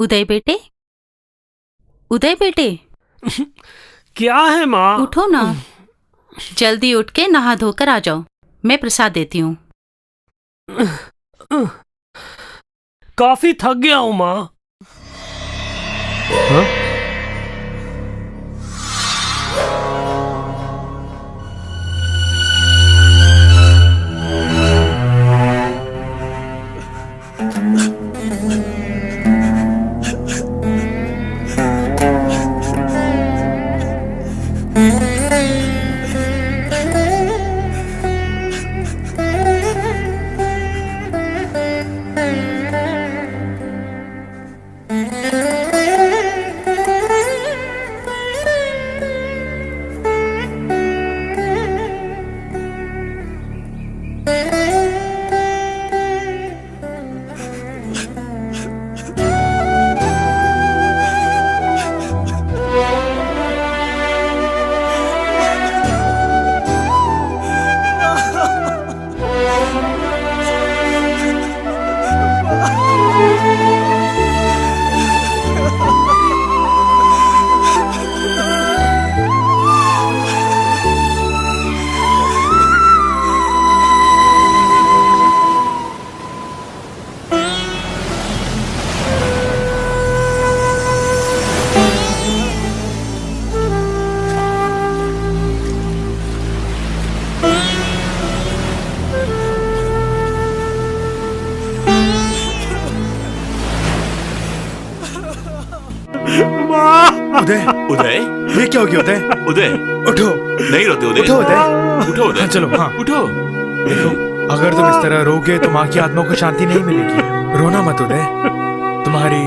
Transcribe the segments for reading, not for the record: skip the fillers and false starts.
उदय बेटे, उदय बेटे। क्या है माँ? उठो ना, जल्दी उठ के नहा धोकर आ जाओ, मैं प्रसाद देती हूँ। काफी थक गया हूँ माँ। हाँ? उदय, उदय, ये क्या हो गया उदय? उदय, उठो। नहीं रोते उदय। उठो उदय। उठो उदय। हाँ चलो, हाँ उठो। देखो, अगर तुम इस तरह रोगे तो माँ की आत्मा को शांति नहीं मिलेगी। रोना मत उदय, तुम्हारी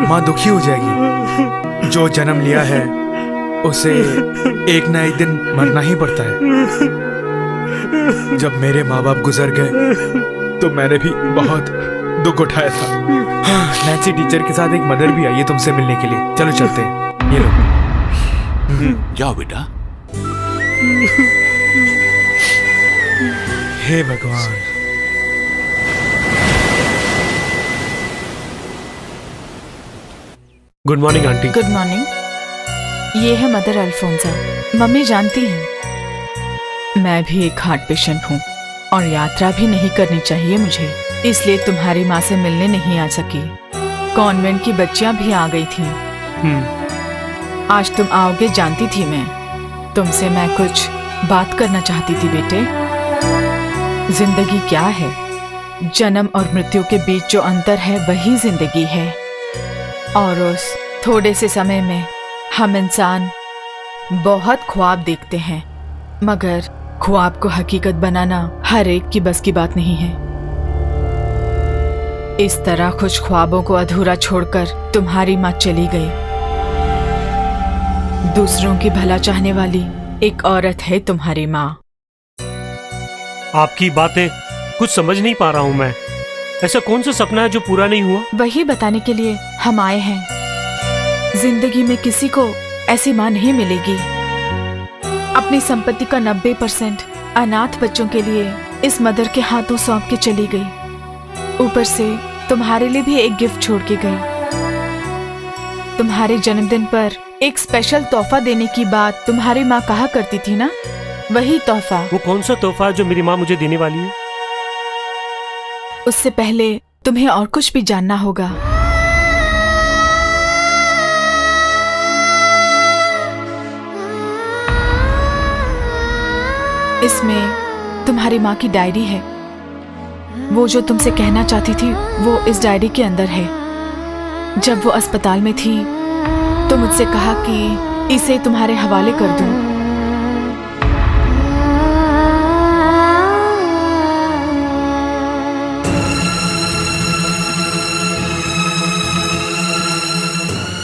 माँ दुखी हो जाएगी। जो जन्म लिया है उसे एक ना एक दिन मरना ही पड़ता है। जब मेरे माँ बाप गुजर गए तो मैंने भी बहुत दुख उठाया था। हाँ, नैन्सी टीचर के साथ एक मदर भी आई है तुमसे मिलने के लिए। चलो चलते हैं। ये लो। जाओ बेटा। हे भगवान। Good morning aunty. Good morning. ये है मदर अल्फोंसा। मम्मी जानती हैं मैं भी एक हार्ट पेशेंट हूँ और यात्रा भी नहीं करनी चाहिए मुझे, इसलिए तुम्हारी माँ से मिलने नहीं आ सकी। कॉन्वेंट की बच्चियां भी आ गई थी। आज तुम आओगे जानती थी मैं। तुमसे मैं कुछ बात करना चाहती थी बेटे। जिंदगी क्या है? जन्म और मृत्यु के बीच जो अंतर है वही जिंदगी है। और उस थोड़े से समय में हम इंसान बहुत ख्वाब देखते हैं, मगर ख्वाब को हकीकत बनाना हर एक की बस की बात नहीं है। इस तरह कुछ ख्वाबों को अधूरा छोड़कर तुम्हारी माँ चली गई। दूसरों की भला चाहने वाली एक औरत है तुम्हारी माँ। आपकी बातें कुछ समझ नहीं पा रहा हूँ मैं। ऐसा कौन सा सपना है जो पूरा नहीं हुआ? वही बताने के लिए हम आए हैं। जिंदगी में किसी को ऐसी माँ नहीं मिलेगी। अपनी संपत्ति का 90% अनाथ बच्चों के लिए इस मदर के हाथों सौंप के चली गई। ऊपर से तुम्हारे लिए भी एक गिफ्ट छोड़ के गई। तुम्हारे जन्मदिन पर एक स्पेशल तोहफा देने की बात तुम्हारी माँ कहा करती थी ना, वही तोहफा। वो कौन सा तोहफा है जो मेरी माँ मुझे देने वाली है? उससे पहले तुम्हें और कुछ भी जानना होगा। इसमें तुम्हारी माँ की डायरी है। वो जो तुमसे कहना चाहती थी वो इस डायरी के अंदर है। जब वो अस्पताल में थी तो मुझसे कहा कि इसे तुम्हारे हवाले कर दूं।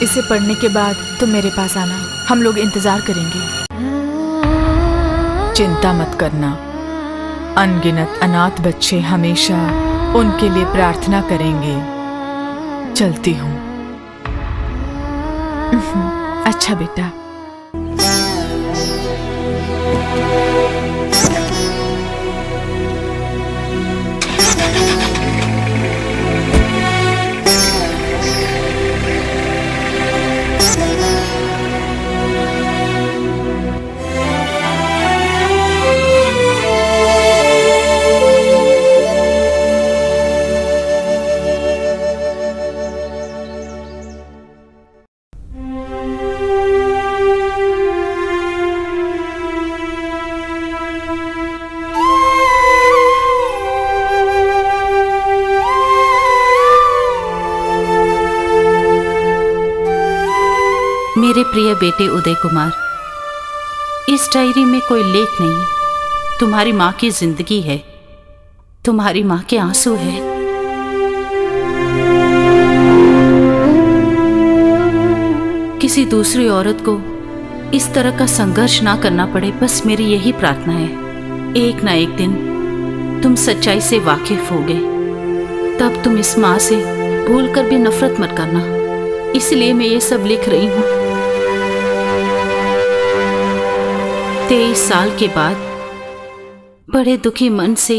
इसे पढ़ने के बाद तुम मेरे पास आना, हम लोग इंतजार करेंगे। चिंता मत करना, अनगिनत अनाथ बच्चे हमेशा उनके लिए प्रार्थना करेंगे। चलती हूँ। अच्छा बेटा। मेरे प्रिय बेटे उदय कुमार, इस डायरी में कोई लेख नहीं, तुम्हारी माँ की जिंदगी है, तुम्हारी माँ के आंसू है। किसी दूसरी औरत को इस तरह का संघर्ष ना करना पड़े, बस मेरी यही प्रार्थना है। एक ना एक दिन तुम सच्चाई से वाकिफ होगे, तब तुम इस माँ से भूल कर भी नफरत मत करना। इसलिए मैं ये सब लिख रही हूँ। 23 साल के बाद बड़े दुखी मन से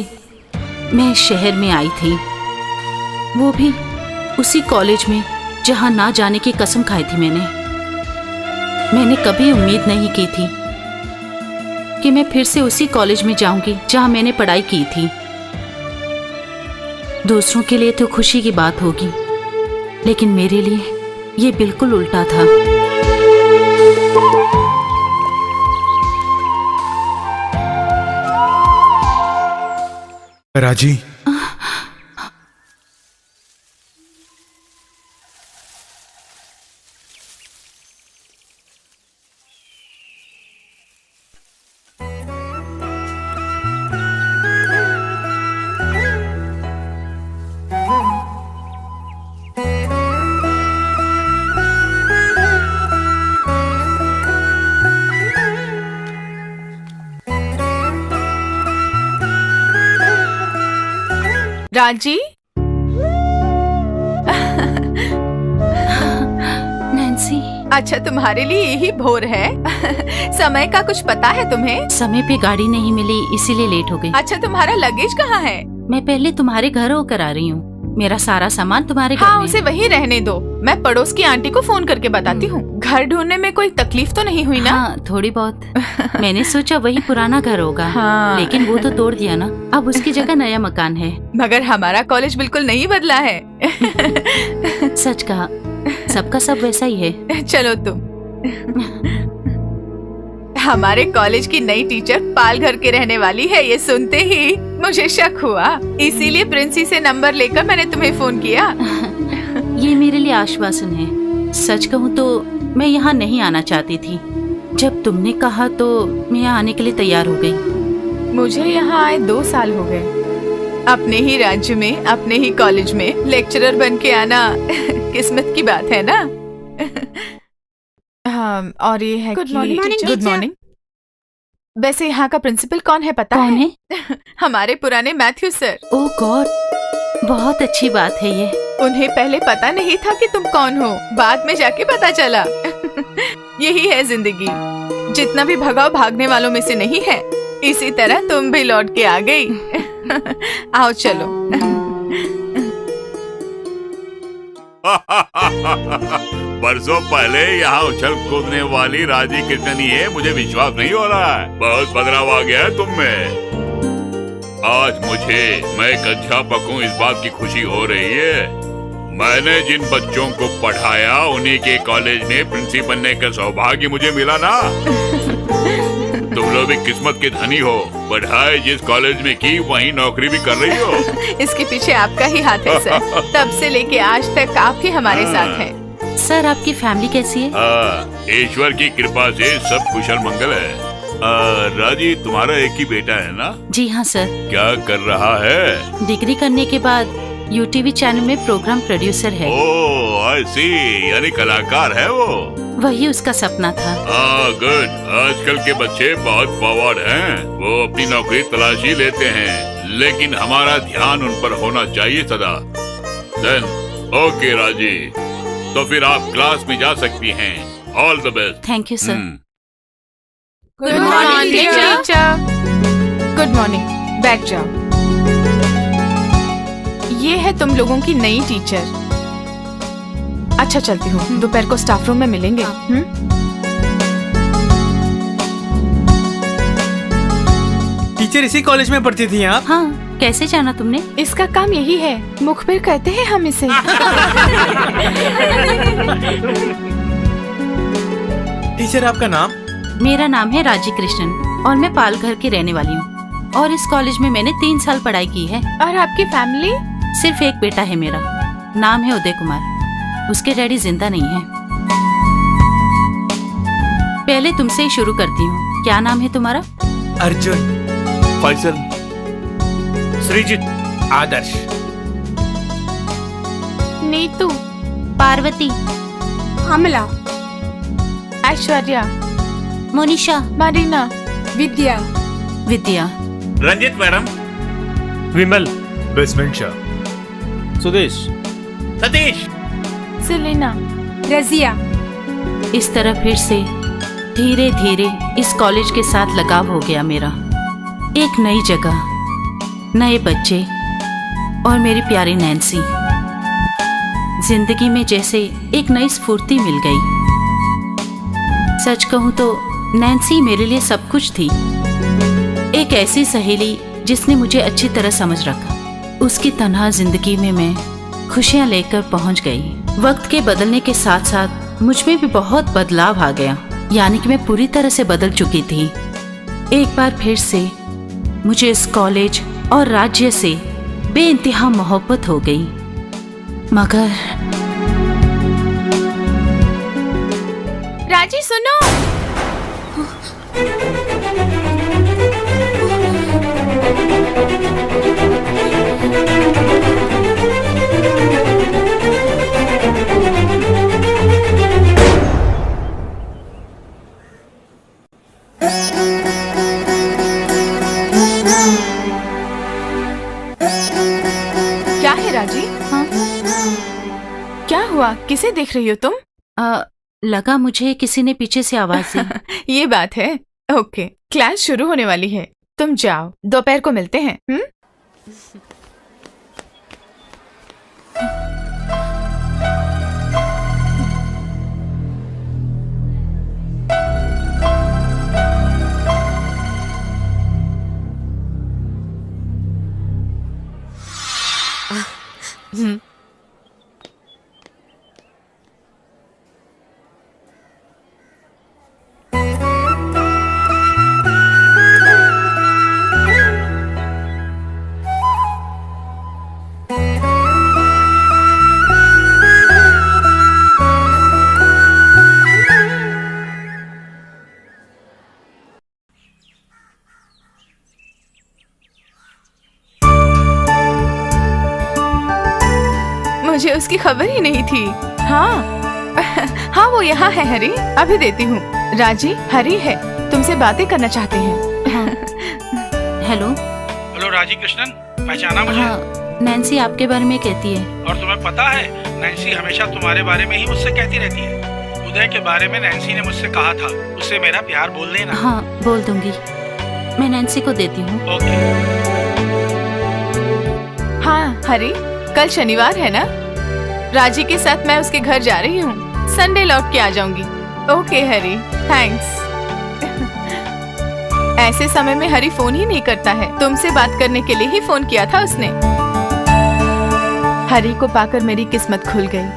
मैं शहर में आई थी, वो भी उसी कॉलेज में जहाँ ना जाने की कसम खाई थी मैंने कभी उम्मीद नहीं की थी कि मैं फिर से उसी कॉलेज में जाऊंगी जहाँ मैंने पढ़ाई की थी। दूसरों के लिए तो खुशी की बात होगी, लेकिन मेरे लिए ये बिल्कुल उल्टा था। राजी, राजी, नैन्सी, अच्छा तुम्हारे लिए यही भोर है। समय का कुछ पता है तुम्हें? समय पे गाड़ी नहीं मिली, इसीलिए लेट हो गई। अच्छा तुम्हारा लगेज कहाँ है? मैं पहले तुम्हारे घर होकर आ रही हूँ। मेरा सारा सामान तुम्हारे घर हाँ, में उसे है। वहीं रहने दो। मैं पड़ोस की आंटी को फोन करके बताती हूँ। घर ढूंढने में कोई तकलीफ तो नहीं हुई ना? हाँ, थोड़ी बहुत। मैंने सोचा वही पुराना घर होगा, हाँ। लेकिन वो तो तोड़ दिया ना। अब उसकी जगह नया मकान है। मगर हमारा कॉलेज बिल्कुल नहीं बदला है। सच कहा, सबका सब वैसा ही है। चलो तुम। हमारे कॉलेज की नई टीचर पाल घर के रहने वाली है, ये सुनते ही मुझे शक हुआ, इसीलिए प्रिंसी से नंबर लेकर मैंने तुम्हें फोन किया। ये मेरे लिए आश्वासन है। सच कहूँ तो मैं यहाँ नहीं आना चाहती थी। जब तुमने कहा तो मैं यहाँ आने के लिए तैयार हो गई। मुझे यहाँ आए 2 साल हो गए। अपने ही राज्य में, अपने ही कॉलेज में लेक्चरर बन के आना किस्मत की बात है ना। हाँ, और ये है गुड मॉर्निंग गुड मॉर्निंग। वैसे यहाँ का प्रिंसिपल कौन है पता कौन है? है? हमारे पुराने मैथ्यू सर। ओह गॉड, बहुत अच्छी बात है ये। उन्हें पहले पता नहीं था कि तुम कौन हो, बाद में जाके पता चला। यही है जिंदगी, जितना भी भगाओ भागने वालों में से नहीं है। इसी तरह तुम भी लौट के आ गई। आओ चलो। बरसों पहले यहाँ उछल कूदने वाली राजी कितनी है, मुझे विश्वास नहीं हो रहा है। बहुत बदलाव आ गया है तुम में। आज मैं एक अध्यापक हूँ, इस बात की खुशी हो रही है। मैंने जिन बच्चों को पढ़ाया उन्हीं के कॉलेज में प्रिंसिपल बनने का सौभाग्य मुझे मिला ना। तुम लोग भी किस्मत के धनी हो। पढ़ाई जिस कॉलेज में की वहीं नौकरी भी कर रही हो। इसके पीछे आपका ही हाथ है सर। तब से लेके आज तक आप ही हमारे साथ हैं। सर, आपकी फैमिली कैसी है? ईश्वर की कृपा से सब कुशल मंगल है। राजी, तुम्हारा एक ही बेटा है ना? जी हाँ सर। क्या कर रहा है? डिग्री करने के बाद यूटीवी चैनल में प्रोग्राम प्रोड्यूसर है। ओह, आई सी, यानी कलाकार है वो। वही उसका सपना था। गुड। आजकल के बच्चे बहुत फॉरवर्ड हैं। वो अपनी नौकरी तलाशी लेते हैं, लेकिन हमारा ध्यान उन पर होना चाहिए सदा। देन ओके राजी, तो फिर आप क्लास में जा सकती हैं। All the best. Thank you sir. Good morning teacher. Good morning, बैठ जाओ। ये है तुम लोगों की नई टीचर। अच्छा चलती हूँ, दोपहर को स्टाफ रूम में मिलेंगे। टीचर इसी कॉलेज में पढ़ती थी आप? हाँ, कैसे जाना तुमने? इसका काम यही है, मुखबिर कहते हैं हम इसे। टीचर आपका नाम? मेरा नाम है राजी कृष्णन और मैं पालघर की रहने वाली हूँ और इस कॉलेज में मैंने 3 साल पढ़ाई की है। और आपकी फैमिली? सिर्फ एक बेटा है मेरा, नाम है उदय कुमार। उसके डैडी जिंदा नहीं है। पहले तुमसे ही शुरू करती हूँ। क्या नाम है तुम्हारा? अर्जुन। फैसल। श्रीजित। आदर्श। नीतू, पार्वती, अमला, ऐश्वर्या, मोनिशा, मारीना, विद्या, विद्या, रंजित मैडम। विमल। बेसमेंट शाह। सुदेश। सतीश। सेलिना। रजिया। इस तरह फिर से धीरे धीरे इस कॉलेज के साथ लगाव हो गया मेरा। एक नई जगह, नए बच्चे और मेरी प्यारी नैन्सी। जिंदगी में जैसे एक नई स्फूर्ति मिल गई। सच कहूं तो नैन्सी मेरे लिए सब कुछ थी। एक ऐसी सहेली जिसने मुझे अच्छी तरह समझ रखा। उसकी तन्हा जिंदगी में मैं खुशियां लेकर पहुंच गई। वक्त के बदलने के साथ साथ मुझ में भी बहुत बदलाव आ गया, यानी कि मैं पूरी तरह से बदल चुकी थी। एक बार फिर से मुझे इस कॉलेज और राज्य से बेइंतहा मोहब्बत हो गई। मगर राजी सुनो। क्या है राजी? हाँ? क्या हुआ? किसे देख रही हो तुम? लगा मुझे किसी ने पीछे से आवाज दी। ये बात है। ओके, क्लास शुरू होने वाली है, तुम जाओ, दोपहर को मिलते हैं। मुझे उसकी खबर ही नहीं थी। हाँ वो यहाँ है हरी, अभी देती हूँ। राजी, हरी है, तुमसे बातें करना चाहते हैं। हेलो। हेलो राजी कृष्णन, पहचाना मुझे? हाँ, नैन्सी आपके बारे में कहती है। और तुम्हें पता है, नैन्सी हमेशा तुम्हारे बारे में ही मुझसे कहती रहती है। उदय के बारे में नैन्सी ने मुझसे कहा था, उससे मेरा प्यार बोल देना। हाँ, बोल दूंगी। मैं नैन्सी को देती हूँ। ओके। हाँ हरी, कल शनिवार है ना? राजी के साथ मैं उसके घर जा रही हूँ। संडे लौट के आ जाऊंगी। ओके हरी, थैंक्स। ऐसे समय में हरी फोन ही नहीं करता है। तुमसे बात करने के लिए ही फोन किया था उसने। हरी को पाकर मेरी किस्मत खुल गई।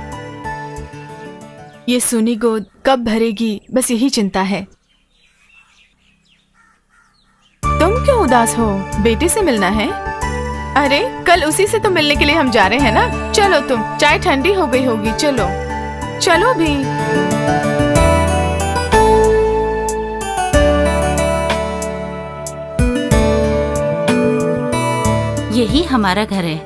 ये सूनी गोद कब भरेगी, बस यही चिंता है। तुम क्यों उदास हो? बेटे से मिलना है? अरे कल उसी से तो मिलने के लिए हम जा रहे हैं ना। चलो तुम, चाय ठंडी हो गई होगी, चलो चलो भी। यही हमारा घर है।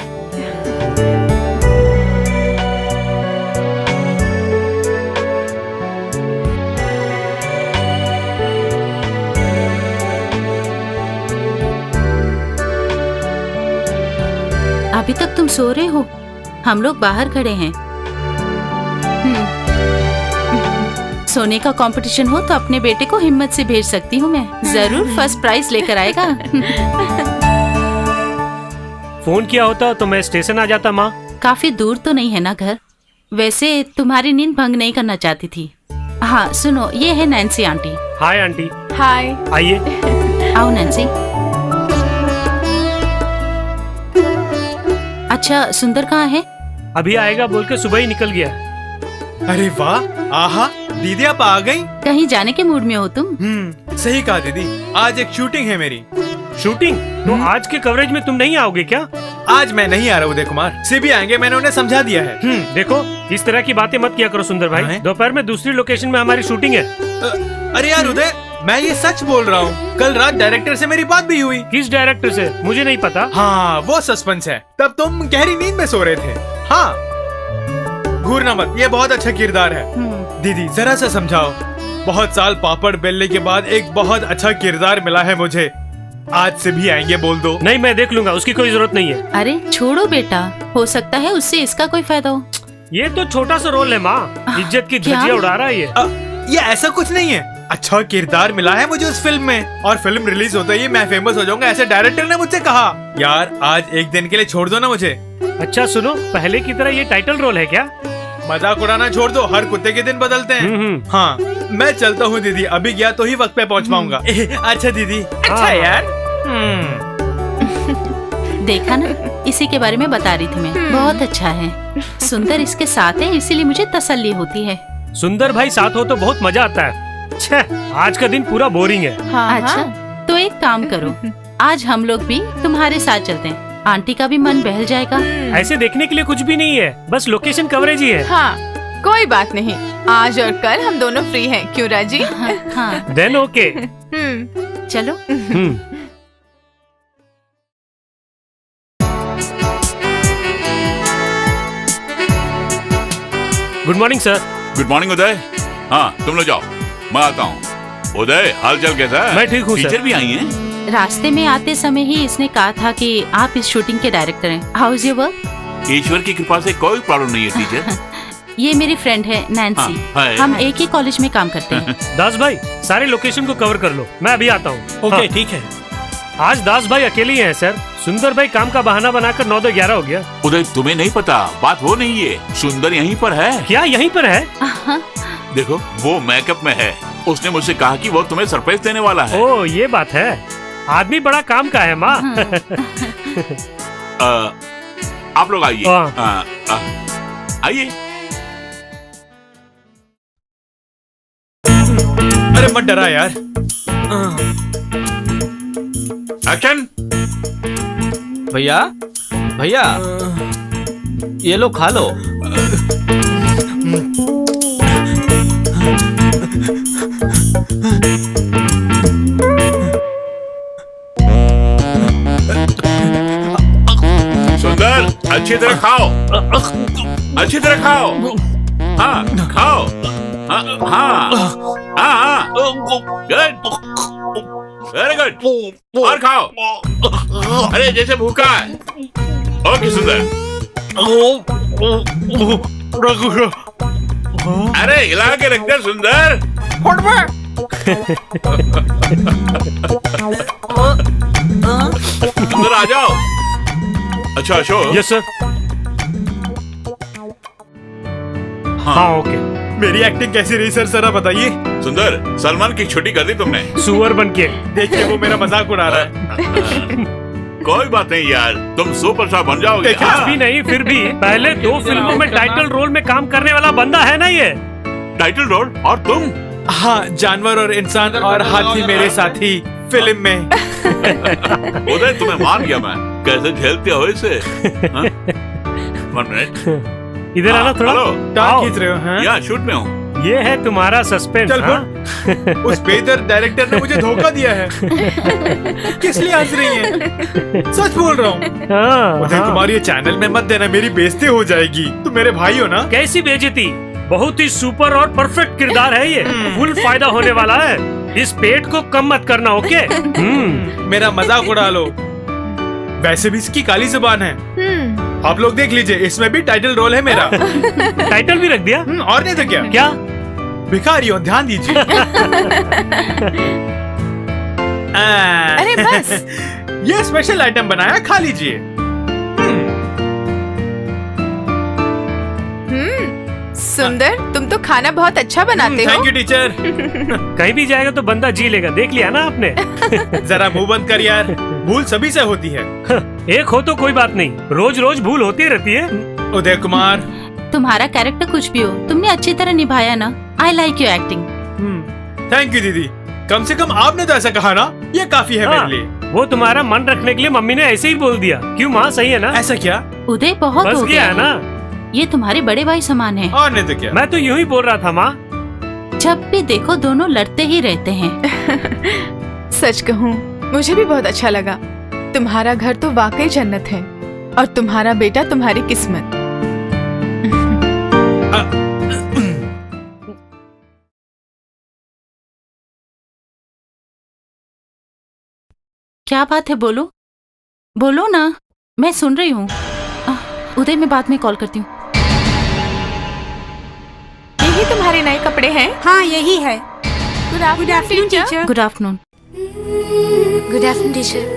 अभी तक तुम सो रहे हो? हम लोग बाहर खड़े हैं। सोने का कंपटीशन हो तो अपने बेटे को हिम्मत से भेज सकती हूँ मैं। जरूर फर्स्ट प्राइज लेकर आएगा। फोन किया होता तो मैं स्टेशन आ जाता माँ। काफी दूर तो नहीं है ना घर? वैसे तुम्हारी नींद भंग नहीं करना चाहती थी। हाँ सुनो, ये है Nancy aunty. Hi aunty. Hi. आइए। आओ नैन्सी। अच्छा, सुंदर कहाँ है? अभी आएगा बोल के सुबह ही निकल गया। अरे वाह, आहा, दीदी आप आ गई। कहीं जाने के मूड में हो तुम? सही कहा दीदी, आज एक शूटिंग है मेरी। शूटिंग? तो आज के कवरेज में तुम नहीं आओगे क्या? आज मैं नहीं आ रहा उदय कुमार, सिबी आएंगे, मैंने उन्हें समझा दिया है। देखो इस तरह की बातें मत किया करो सुंदर भाई। हैं? दोपहर में दूसरी लोकेशन में हमारी शूटिंग है। अरे यार उदय, मैं ये सच बोल रहा हूँ, कल रात डायरेक्टर से मेरी बात भी हुई। किस डायरेक्टर से मुझे नहीं पता। हाँ वो सस्पेंस है, तब तुम गहरी नींद में सो रहे थे। हाँ घूरना मत, ये बहुत अच्छा किरदार है। दीदी जरा सा समझाओ, बहुत साल पापड़ बेलने के बाद एक बहुत अच्छा किरदार मिला है मुझे, आज से भी आएंगे बोल दो। नहीं मैं देख लूंगा, उसकी कोई जरूरत नहीं है। अरे छोड़ो बेटा, हो सकता है उससे इसका कोई फायदा हो। ये तो छोटा सा रोल है माँ, इज्जत की क्या? धज्जियां उड़ा रहा है ये। ये ऐसा कुछ नहीं है, अच्छा किरदार मिला है मुझे उस फिल्म में, और फिल्म रिलीज होते ही मैं फेमस हो जाऊंगा, ऐसे डायरेक्टर ने मुझसे कहा। यार आज एक दिन के लिए छोड़ दो ना मुझे। अच्छा सुनो, पहले की तरह ये टाइटल रोल है क्या? मजाक उड़ाना छोड़ दो, हर कुत्ते के दिन बदलते हैं। हाँ मैं चलता हूँ दीदी, अभी गया तो ही वक्त पे पहुँच पाऊंगा। अच्छा दीदी। अच्छा यार। देखा ना, इसी के बारे में बता रही थी मैं, बहुत अच्छा है। सुंदर इसके साथ है, इसीलिए मुझे तसल्ली होती है। सुंदर भाई साथ हो तो बहुत मजा आता है। छह, आज का दिन पूरा बोरिंग है। हाँ, अच्छा तो एक काम करो, आज हम लोग भी तुम्हारे साथ चलते हैं, आंटी का भी मन बहल जाएगा। ऐसे देखने के लिए कुछ भी नहीं है, बस लोकेशन कवरेज ही है। हाँ कोई बात नहीं, आज और कल हम दोनों फ्री हैं, क्यों राजी? हाँ देन ओके। चलो। Good morning sir. Good morning Uday. हाँ तुम लोग जाओ, मैं आता हूँ। उदय हाल चाल कैसा है? मैं ठीक हूँ, सर। टीचर भी आई हैं? रास्ते में आते समय ही इसने कहा था कि आप इस शूटिंग के डायरेक्टर हैं। How is your work? ईश्वर की कृपा से कोई प्रॉब्लम नहीं है टीचर। ये मेरी फ्रेंड है नैन्सी, हाँ, हाय। हम एक ही कॉलेज में काम करते हैं। दास भाई सारे लोकेशन को कवर कर लो, मैं अभी आता हूँ। ओके ठीक है। आज दास भाई अकेले ही हैं सर, सुंदर भाई काम का बहाना बनाकर 9-11 हो गया। उदय तुम्हें नहीं पता, बात वो नहीं है, सुंदर यहीं पर है। क्या यहीं पर है? देखो वो मेकअप में है, उसने मुझसे कहा कि वो तुम्हें सरप्राइज देने वाला है। ओ ये बात है, आदमी बड़ा काम का है माँ। आप लोग आइए। हाँ। आइए। अरे मत डरा यार। एक्शन। भैया भैया ये लो खा लो। सुंदर अच्छी तरह खाओ, अच्छी तरह खाओ। हाँ खाओ। हाँ हाँ हाँ गुड, वेरी गुड, और खाओ। अरे जैसे भूखा है। ओके सुंदर। अरे हिला के रख दे सुंदर। सुंदर आ जाओ। अच्छा अशोक। Yes sir. हाँ ओके। मेरी एक्टिंग कैसी रही सर, जरा बताइए। सुंदर सलमान की छुट्टी कर दी तुमने। सुअर बन के। देखिए वो मेरा मजाक उड़ा रहा है। कोई बात नहीं यार, तुम सुपरस्टार बन जाओगे। देखा? कुछ भी नहीं, फिर भी पहले 2 फिल्मों में टाइटल रोल में काम करने वाला बंदा है ना ये। टाइटल रोल और तुम। हाँ जानवर और इंसान और हाथी मेरे साथी फिल्म में। उदय तुम्हें मान गया मैं, कैसे झेलते हो इसे। हाँ? 1 मिनट। इधर आना थोड़ा। हेलो। टांग खींच रहे हो हैं? या शूट में हूँ। ये है तुम्हारा सस्पेंस। चल हाँ? उस बेदर डायरेक्टर ने मुझे धोखा दिया है। किस लिए हंस रही हैं? सच बोल रहा हूँ। हाँ, उदय हाँ। कुमार ये चैनल में मत देना, मेरी बेइज्जती हो जाएगी। तुम मेरे भाई हो ना। कैसी बेइज्जती, बहुत ही सुपर और परफेक्ट किरदार है ये, फुल फायदा होने वाला है। इस पेट को कम मत करना, ओके? मेरा मजाक उड़ा लो, वैसे भी इसकी काली जुबान है। आप लोग देख लीजिए, इसमें भी टाइटल रोल है मेरा। टाइटल भी रख दिया? और नहीं तो क्या। क्या? भिखारी हो, ध्यान दीजिए। अरे बस। ये स्पेशल आइटम बनाया, खा लीजिए। सुंदर तुम तो खाना बहुत अच्छा बनाते हो। Thank you teacher. कहीं भी जाएगा तो बंदा जी लेगा, देख लिया ना आपने। जरा मुंह बंद कर यार, भूल सभी से होती है। एक हो तो कोई बात नहीं, रोज रोज भूल होती रहती है। उदय कुमार, तुम्हारा कैरेक्टर कुछ भी हो, तुमने अच्छी तरह निभाया ना। I like your acting. Thank you दीदी, कम से कम आपने तो ऐसा कहा ना, ये काफी है हाँ, मेरे लिए। वो तुम्हारा मन रखने के लिए मम्मी ने ऐसे ही बोल दिया। क्यों माँ, सही है ना? ऐसा क्या? उदय बहुत बस हो गया गया है ना। ये तुम्हारे बड़े भाई समान है। और नहीं तो क्या। मैं तो यूं ही बोल रहा था माँ। जब भी देखो दोनों लड़ते ही रहते हैं। सच कहूँ मुझे भी बहुत अच्छा लगा। तुम्हारा घर तो वाकई जन्नत है और तुम्हारा बेटा तुम्हारी किस्मत। क्या बात है, बोलो बोलो ना, मैं सुन रही हूँ। उदय, मैं बाद में कॉल करती हूँ। यही तुम्हारे नए कपड़े हैं? हाँ यही है। Good good afternoon teacher. Good afternoon. Good afternoon teacher.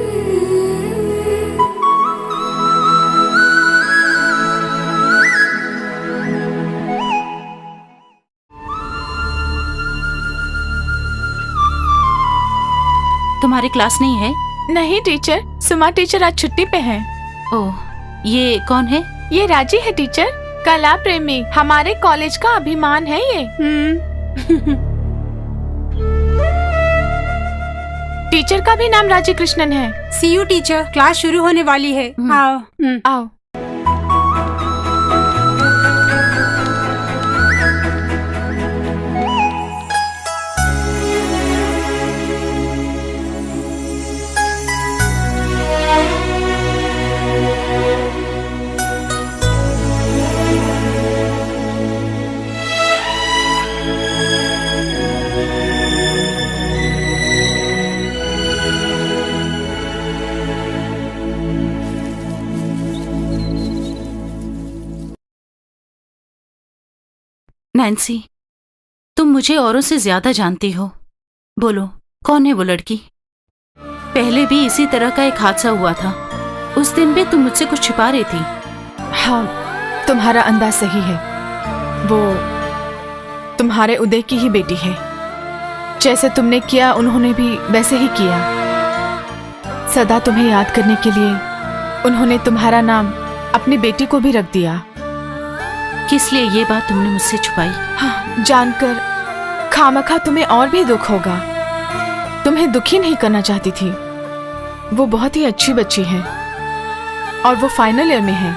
तुम्हारी क्लास नहीं है? नहीं टीचर, सुमा टीचर आज छुट्टी पे हैं। ओह, ये कौन है? ये राजी है टीचर, कला प्रेमी, हमारे कॉलेज का अभिमान है ये। टीचर का भी नाम राजी कृष्णन है। सी यू टीचर, क्लास शुरू होने वाली है। आओ। आओ। नैन्सी, तुम मुझे औरों से ज्यादा जानती हो। बोलो, कौन है वो लड़की? पहले भी इसी तरह का एक हादसा हुआ था। उस दिन भी तुम मुझसे कुछ छिपा रही थी। हाँ, तुम्हारा अंदाज सही है। वो तुम्हारे उदय की ही बेटी है। जैसे तुमने किया उन्होंने भी वैसे ही किया। सदा तुम्हें याद करने के लिए उन्होंने तुम्हारा नाम अपनी बेटी को भी रख दिया। किस लिए ये बात तुमने मुझसे छुपाई? हाँ, जानकर खामखा तुम्हें और भी दुख होगा। तुम्हें दुखी नहीं करना चाहती थी। वो बहुत ही अच्छी बच्ची है और वो फाइनल ईयर में है।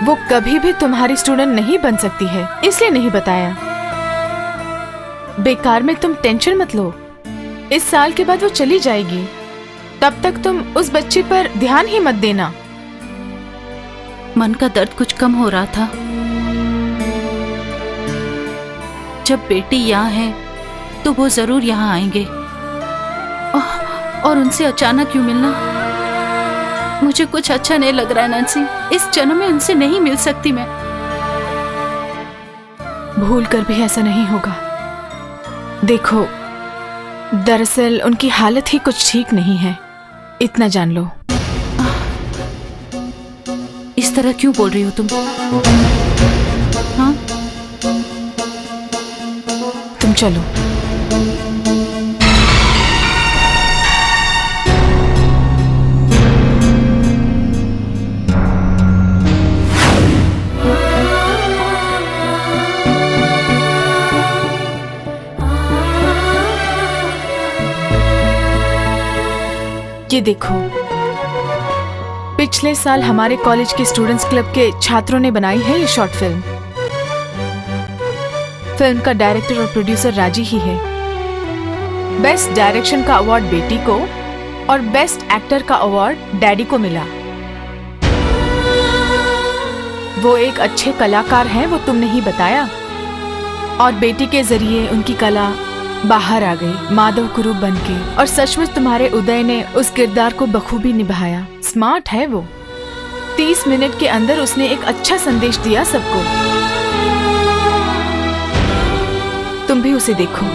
वो कभी भी तुम्हारी स्टूडेंट नहीं बन सकती है, इसलिए नहीं बताया। बेकार में तुम टेंशन मत लो। इस साल के बाद वो चली जाएगी, तब तक तुम उस बच्ची पर ध्यान ही मत देना। मन का दर्द कुछ कम हो रहा था। जब बेटी यहाँ है तो वो जरूर यहाँ आएंगे। और उनसे अचानक क्यों मिलना? मुझे कुछ अच्छा नहीं लग रहा है नैन्सी। इस जन्म में उनसे नहीं मिल सकती मैं। भूल कर भी ऐसा नहीं होगा। देखो, दरअसल उनकी हालत ही कुछ ठीक नहीं है, इतना जान लो। इस तरह क्यों बोल रही हो तुम? हाँ, तुम चलो। ये देखो, पिछले साल हमारे कॉलेज के स्टूडेंट्स क्लब के छात्रों ने बनाई है ये शॉर्ट फिल्म। फिल्म का डायरेक्टर और प्रोड्यूसर राजी ही है। बेस्ट डायरेक्शन का अवार्ड बेटी को और बेस्ट एक्टर का अवार्ड डैडी को मिला। वो एक अच्छे कलाकार हैं, वो तुमने ही बताया। और बेटी के जरिए उनकी कला बाहर आ गई, माधव कुरूप बनके। और सचमुच तुम्हारे उदय ने उस किरदार को बखूबी निभाया। स्मार्ट है वो। 30 मिनट के अंदर उसने एक अच्छा संदेश दिया सबको। तुम भी उसे देखो।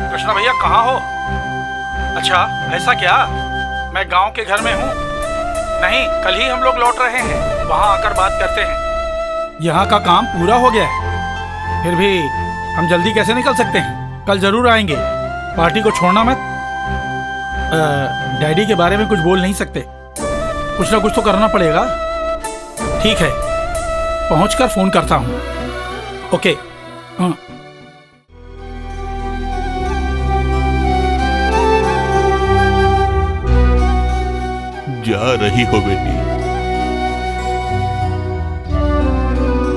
कृष्णा भैया कहाँ हो? अच्छा ऐसा क्या? मैं गांव के घर में हूँ। नहीं, कल ही हम लोग लौट रहे हैं, वहाँ आकर बात करते हैं। यहाँ का काम पूरा हो गया है, फिर भी हम जल्दी कैसे निकल सकते हैं? कल जरूर आएंगे, पार्टी को छोड़ना मत। डैडी के बारे में कुछ बोल नहीं सकते, कुछ ना कुछ तो करना पड़ेगा। ठीक है, पहुंचकर फोन करता हूँ। ओके। हाँ। जा रही हो बेटी?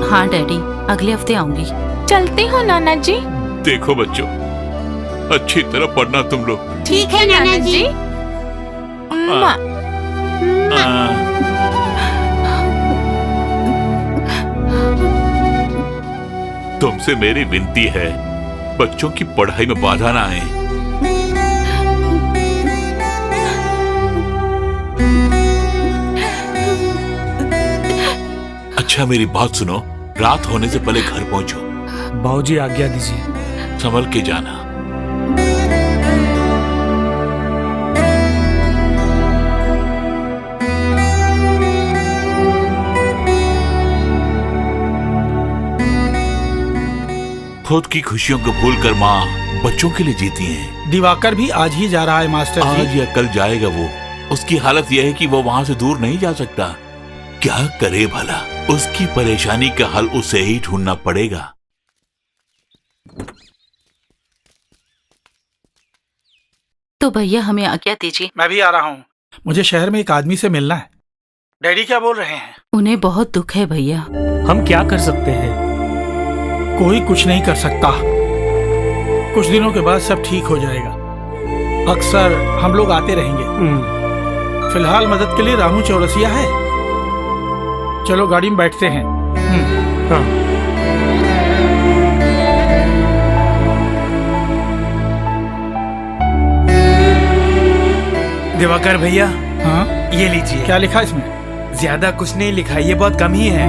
हाँ डैडी, अगले हफ्ते आऊंगी। चलती हो नाना जी। देखो बच्चों, अच्छी तरह पढ़ना तुम लोग। ठीक है नाना जी। तुमसे मेरी विनती है, बच्चों की पढ़ाई में बाधा ना आए। अच्छा मेरी बात सुनो, रात होने से पहले घर पहुंचो। बाबूजी आज्ञा दीजिए। संभल के जाना। खुद की खुशियों को भूलकर माँ बच्चों के लिए जीती है। दिवाकर भी आज ही जा रहा है मास्टर जी। आज या कल जाएगा वो। उसकी हालत यह है कि वो वहाँ से दूर नहीं जा सकता। क्या करे भला? उसकी परेशानी का हल उसे ही ढूंढना पड़ेगा। तो भैया हमें आज्ञा दीजिए। मैं भी आ रहा हूँ, मुझे शहर में एक आदमी से मिलना है। डैडी क्या बोल रहे हैं? उन्हें बहुत दुख है भैया। हम क्या कर सकते हैं? कोई कुछ नहीं कर सकता। कुछ दिनों के बाद सब ठीक हो जाएगा। अक्सर हम लोग आते रहेंगे। फिलहाल मदद के लिए रामू चौरसिया है। चलो गाड़ी में बैठते हैं। हाँ। दिवाकर भैया, हाँ, ये लीजिए। क्या लिखा इसमें? ज्यादा कुछ नहीं लिखा, ये बहुत कम ही है।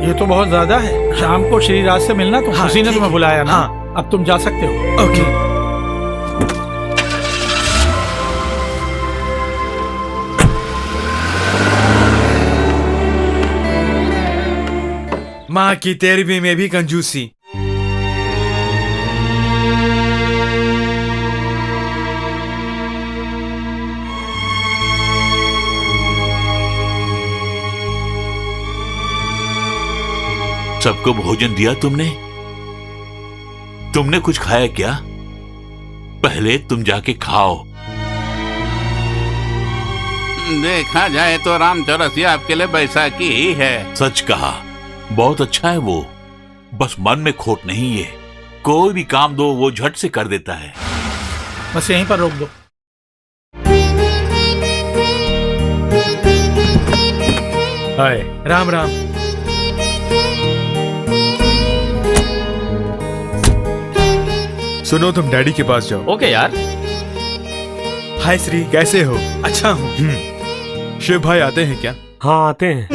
ये तो बहुत ज्यादा है। शाम को श्रीराज से मिलना, तो हाँ, उसी ने ठीक तुम्हें है। बुलाया ना। हाँ। अब तुम जा सकते हो। ओके। माँ की तेरहवीं में भी कंजूसी। सबको भोजन दिया तुमने? तुमने कुछ खाया क्या? पहले तुम जाके खाओ। देखा जाए तो राम चौरसिया आपके लिए बैसाखी ही है। सच कहा, बहुत अच्छा है वो। बस मन में खोट नहीं है। कोई भी काम दो वो झट से कर देता है। बस यहीं पर रोक दो। हाय, राम राम। सुनो, तुम डैडी के पास जाओ। ओके यार। हाय श्री, कैसे हो? अच्छा हूँ। शिव भाई आते हैं क्या? हाँ आते हैं।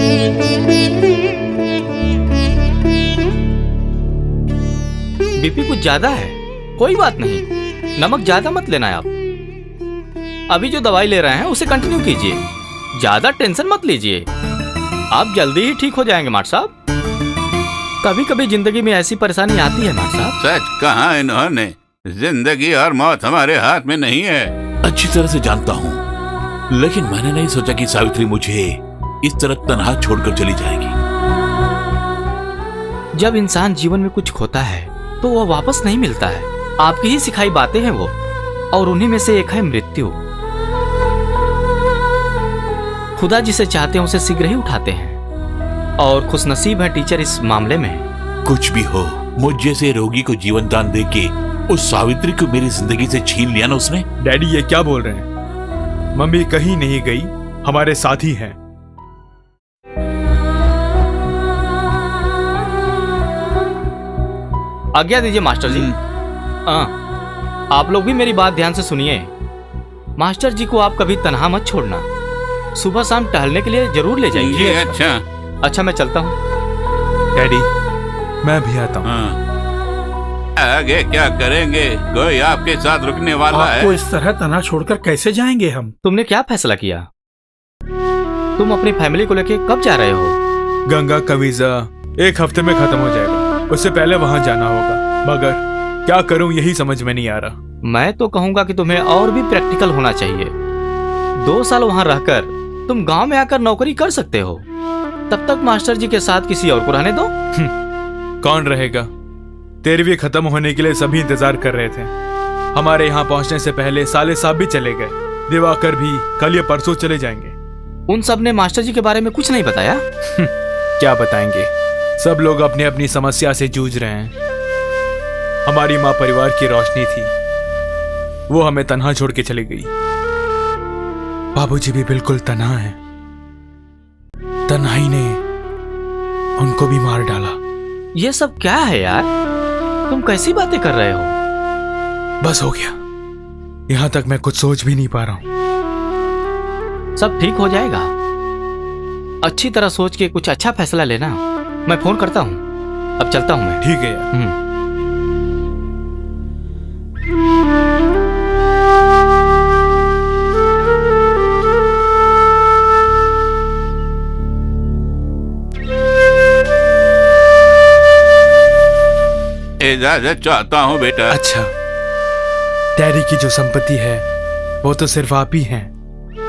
बीपी कुछ ज्यादा है। कोई बात नहीं, नमक ज्यादा मत लेना आप। अभी जो दवाई ले रहे हैं उसे कंटिन्यू कीजिए। ज्यादा टेंशन मत लीजिए, आप जल्दी ही ठीक हो जाएंगे माट साहब। कभी कभी जिंदगी में ऐसी परेशानी आती है माट साहब। सच कहा इन्होंने, जिंदगी और मौत हमारे हाथ में नहीं है। अच्छी तरह से जानता हूँ, लेकिन मैंने नहीं सोचा कि सावित्री मुझे इस तरह तन्हा छोड़कर चली जाएगी। जब इंसान जीवन में कुछ खोता है तो वह वापस नहीं मिलता है। आपकी ही सिखाई बातें हैं वो, और उन्हीं में से एक है मृत्यु। खुदा जिसे चाहते हैं उसे शीघ्र ही उठाते हैं, और खुशनसीब है टीचर इस मामले में। कुछ भी हो, मुझ जैसे रोगी को जीवन दान देके उस सावित्री को मेरी जिंदगी से छीन लिया ना उसने। डैडी ये क्या बोल रहे हैं? मम्मी कहीं नहीं गई, हमारे साथ ही हैं। आज्ञा दीजिए मास्टर जी। आप लोग भी मेरी बात ध्यान से सुनिए। मास्टर जी को आप कभी तन्हा मत छोड़ना। सुबह शाम टहलने के लिए जरूर ले जी जाइए। अच्छा। अच्छा मैं चलता हूँ। डैडी, मैं भी आता हूँ। आगे क्या करेंगे? कोई आपके साथ रुकने वाला आपको है? इस तरह तना छोड़कर कैसे जाएंगे हम? तुमने क्या फैसला किया? तुम अपनी फैमिली को लेके कब जा रहे हो? गंगा का वीजा 1 हफ्ते में खत्म हो जाएगा, उससे पहले वहां जाना होगा, मगर क्या करूं यही समझ में नहीं आ रहा। मैं तो कहूंगा कि तुम्हें और भी प्रैक्टिकल होना चाहिए। 2 साल वहां रहकर तुम गांव में आकर नौकरी कर सकते हो। तब तक मास्टर जी के साथ किसी और को रहने दो। कौन रहेगा? 13वीं खत्म होने के लिए सभी इंतजार कर रहे थे। हमारे यहाँ पहुंचने से पहले साले साहब भी चले गए, दिवाकर भी कल या परसों चले जाएंगे। उन सब ने मास्टर जी के बारे में कुछ नहीं बताया? क्या बताएंगे, सब लोग अपनी अपनी समस्या से जूझ रहे हैं। हमारी माँ परिवार की रोशनी थी, वो हमें तन्हा छोड़ के चली गई। बाबूजी भी बिल्कुल तन्हा है, तन्हाई ने उनको भी मार डाला। ये सब क्या है यार? तुम कैसी बातें कर रहे हो? बस हो गया, यहां तक मैं कुछ सोच भी नहीं पा रहा हूं। सब ठीक हो जाएगा। अच्छी तरह सोच के कुछ अच्छा फैसला लेना। मैं फोन करता हूँ, अब चलता हूँ मैं। ठीक है यार। इजाजत चाहता हूँ बेटा। अच्छा, डैडी की जो संपत्ति है वो तो सिर्फ आप ही हैं।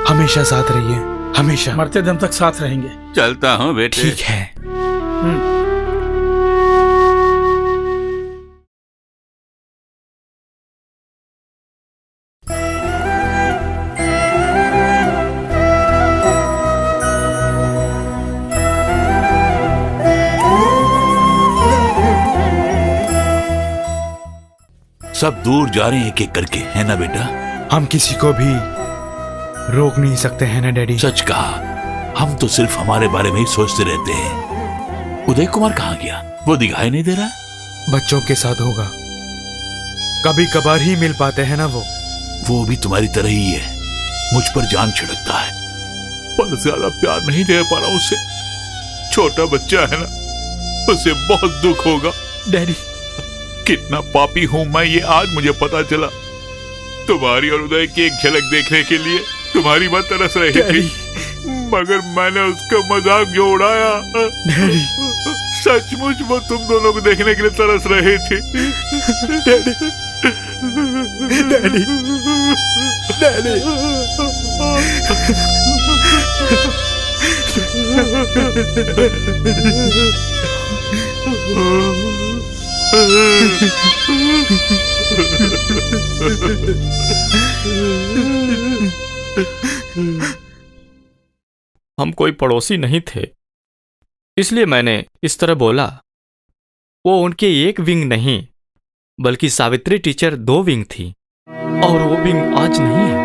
हमेशा साथ रहिए, हमेशा। मरते दम तक साथ रहेंगे। चलता हूँ बेटे। ठीक है। सब दूर जा रहे हैं एक एक करके, है ना बेटा? हम किसी को भी रोक नहीं सकते हैं ना डैडी? सच कहा, हम तो सिर्फ हमारे बारे में ही सोचते रहते हैं। उदय कुमार कहाँ गया? वो दिखाई नहीं दे रहा। बच्चों के साथ होगा, कभी कभार ही मिल पाते हैं ना वो भी तुम्हारी तरह ही है, मुझ पर जान छिड़कता है, पर ज्यादा प्यार नहीं दे पा रहा उसे। छोटा बच्चा है ना, उसे बहुत दुख होगा। डैडी, कितना पापी हूं मैं, ये आज मुझे पता चला। तुम्हारी और उदय की एक झलक देखने के लिए तुम्हारी बात तरस रही थी, मगर मैंने उसका मजाक जो उड़ाया। सचमुच वो तुम दोनों को देखने के लिए तरस रही थी। Daddy, daddy, daddy. हम कोई पड़ोसी नहीं थे, इसलिए मैंने इस तरह बोला। वो उनके एक विंग नहीं, बल्कि सावित्री टीचर 2 विंग थी, और वो विंग आज नहीं है।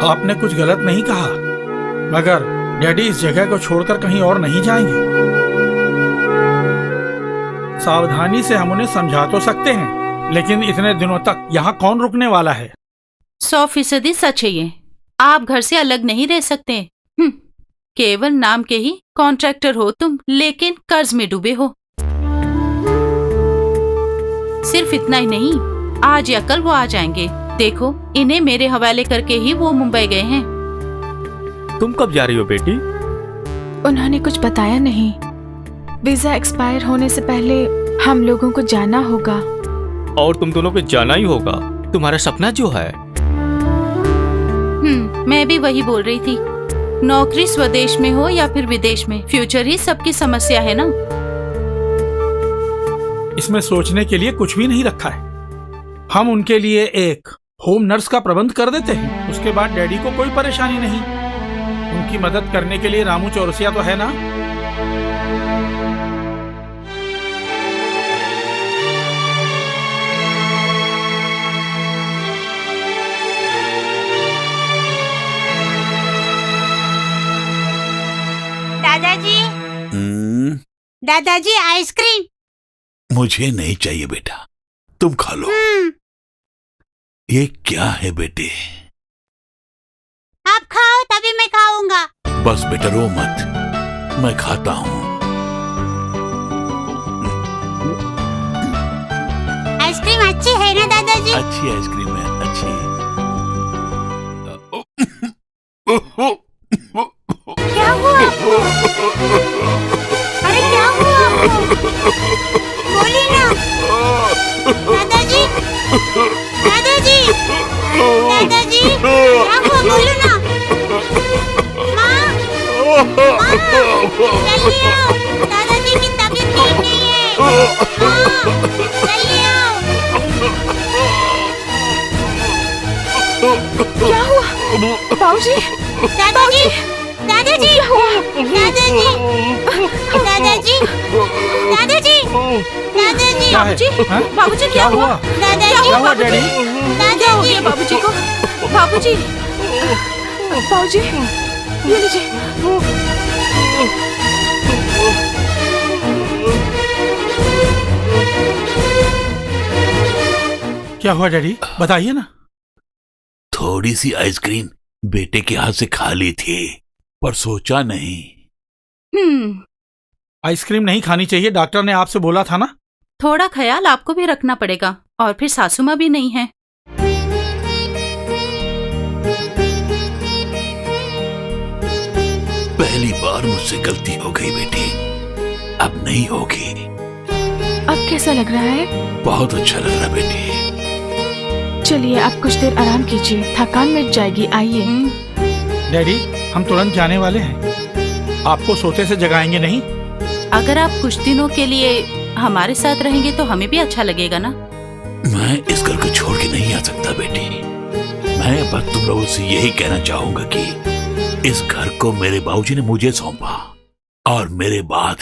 आपने कुछ गलत नहीं कहा, मगर डैडी इस जगह को छोड़कर कहीं और नहीं जाएंगे। सावधानी से हम उन्हें समझा तो सकते हैं, लेकिन इतने दिनों तक यहाँ कौन रुकने वाला है? 100% सच है ये। आप घर से अलग नहीं रह सकते। केवल नाम के ही कॉन्ट्रैक्टर हो तुम, लेकिन कर्ज में डूबे हो। सिर्फ इतना ही नहीं, आज या कल वो आ जाएंगे। देखो, इन्हें मेरे हवाले करके ही वो मुंबई गए हैं। तुम कब जा रही हो बेटी? उन्होंने कुछ बताया नहीं। वीजा एक्सपायर होने से पहले हम लोगों को जाना होगा। और तुम दोनों को जाना ही होगा। तुम्हारा सपना जो है। मैं भी वही बोल रही थी। नौकरी स्वदेश में हो या फिर विदेश में, फ्यूचर ही सबकी समस्या है ना। इसमें सोचने के लिए कुछ भी नहीं रखा है। हम उनके लिए एक होम नर्स का प्रबंध कर देते हैं, उसके बाद डैडी को कोई परेशानी नहीं। उनकी मदद करने के लिए रामू चौरसिया तो है ना। दादाजी, दादाजी आइसक्रीम। मुझे नहीं चाहिए बेटा, तुम खा लो। ये क्या है बेटे? आप खाओ तभी मैं खाऊंगा। बस बेटा रो मत, मैं खाता हूँ। ना दादाजी। अच्छी आइसक्रीम है, अच्छी। क्या हुआ आपको? अरे क्या हुआ आपको? बोलिए ना दादाजी। दादाजी, दादाजी, क्या हुआ बोलो ना। माँ, माँ, जल्दी आओ, दादाजी की तबीयत ठीक नहीं है। माँ, जल्दी आओ। क्या हुआ बाबूजी? दादाजी, दादाजी, क्या हुआ? दादाजी, दादाजी, दादाजी, दादाजी, क्या है? हाँ? बाबूजी क्या हुआ? दादाजी, क्या हुआ डैडी? क्या हो गया बाबूजी को? बाबूजी, बाबूजी, ये लीजिए। क्या हुआ डैडी, बताइए ना। थोड़ी सी आइसक्रीम बेटे के हाथ से खा ली थी, पर सोचा नहीं। आइसक्रीम नहीं खानी चाहिए, डॉक्टर ने आपसे बोला था ना। थोड़ा ख्याल आपको भी रखना पड़ेगा, और फिर सासू माँ भी नहीं है। पहली बार मुझसे गलती हो गई बेटी, अब नहीं होगी। अब कैसा लग रहा है? बहुत अच्छा लग रहा बेटी। चलिए आप कुछ देर आराम कीजिए, थकान मिट जाएगी। आइए। डैडी, हम तुरंत जाने वाले हैं, आपको सोते से जगाएंगे नहीं। अगर आप कुछ दिनों के लिए हमारे साथ रहेंगे तो हमें भी अच्छा लगेगा ना। मैं इस घर को छोड़ के नहीं आ सकता बेटी। मैं बस तुम लोगों से यही कहना चाहूंगा कि इस घर को मेरे बाबूजी ने मुझे सौंपा, और मेरे बाद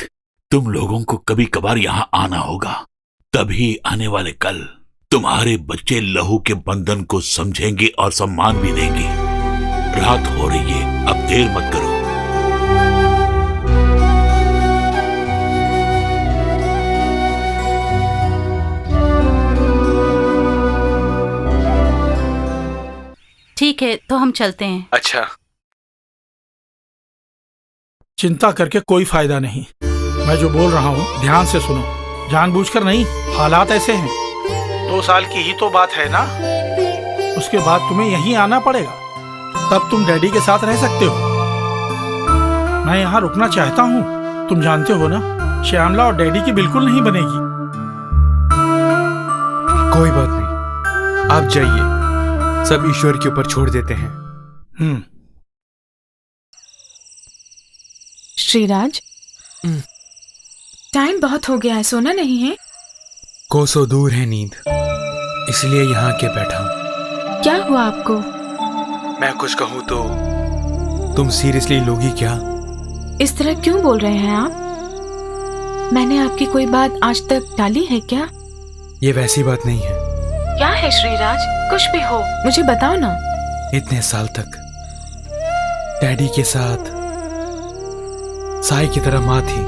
तुम लोगों को कभी कभार यहाँ आना होगा। तभी आने वाले कल तुम्हारे बच्चे लहू के बंधन को समझेंगे और सम्मान भी देंगे। रात हो रही है, अब देर मत करो। ठीक है, तो हम चलते हैं। अच्छा। चिंता करके कोई फायदा नहीं। मैं जो बोल रहा हूँ ध्यान से सुनो, जानबूझकर नहीं। हालात ऐसे हैं। 2 साल की ही तो बात है ना, उसके बाद तुम्हें यहीं आना पड़ेगा, तब तुम डैडी के साथ रह सकते हो। मैं यहाँ रुकना चाहता हूँ, तुम जानते हो ना, श्यामला और डैडी की बिल्कुल नहीं बनेगी। कोई बात नहीं, आप जाइए, सब ईश्वर के ऊपर छोड़ देते हैं। श्रीराज, टाइम बहुत हो गया है, सोना नहीं है? कोसों दूर है नींद, इसलिए यहाँ के बैठा हूँ। क्या हुआ आपको? मैं कुछ कहूँ तो तुम सीरियसली लोगी क्या? इस तरह क्यों बोल रहे हैं आप? मैंने आपकी कोई बात आज तक टाली है क्या? ये वैसी बात नहीं है। क्या है श्रीराज? कुछ भी हो, मुझे बताओ ना। इतने साल तक डैडी के साथ साई की तरह माँ थी,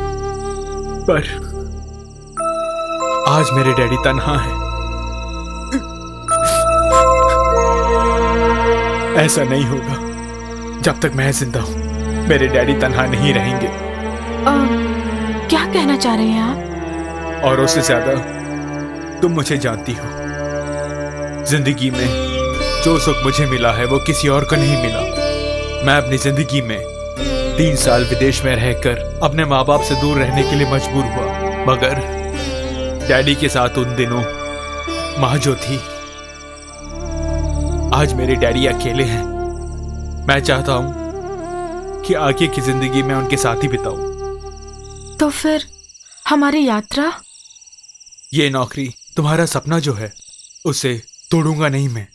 पर आज मेरे डैडी तन्हा है। ऐसा नहीं होगा, जब तक मैं जिंदा हूं मेरे डैडी तन्हा नहीं रहेंगे। क्या कहना चाह रहे हैं आप? और उससे ज्यादा तुम मुझे जानती हो, जिंदगी में जो सुख मुझे मिला है वो किसी और को नहीं मिला। मैं अपनी जिंदगी में 3 साल विदेश में रहकर अपने माँ बाप से दूर रहने के लिए मजबूर हुआ, मगर डैडी के साथ उन दिनों माँ जो थी, आज मेरे डैडी अकेले हैं। मैं चाहता हूं कि आगे की जिंदगी में उनके साथ ही बिताऊं। तो फिर हमारी यात्रा? ये नौकरी, तुम्हारा सपना जो है, उसे तोड़ूंगा नहीं मैं।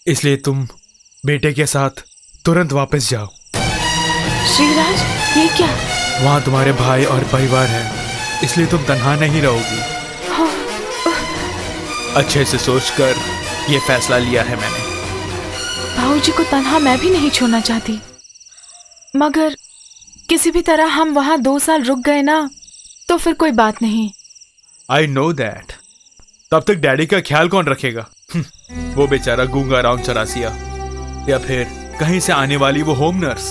इसलिए तुम बेटे के साथ तुरंत वापस जाओ। श्रीराज, ये क्या? वहां तुम्हारे भाई और परिवार है, इसलिए तुम तन्हा नहीं रहोगी। अच्छे से सोचकर ये फैसला लिया है मैंने। भाऊजी को तन्हा मैं भी नहीं छोड़ना चाहती, मगर किसी भी तरह हम वहां 2 साल रुक गए ना, तो फिर कोई बात नहीं। I know that. तब तक डैडी का ख्याल कौन रखेगा? वो बेचारा गूंगा राम चौरासिया, या फिर कहीं से आने वाली वो होम नर्स।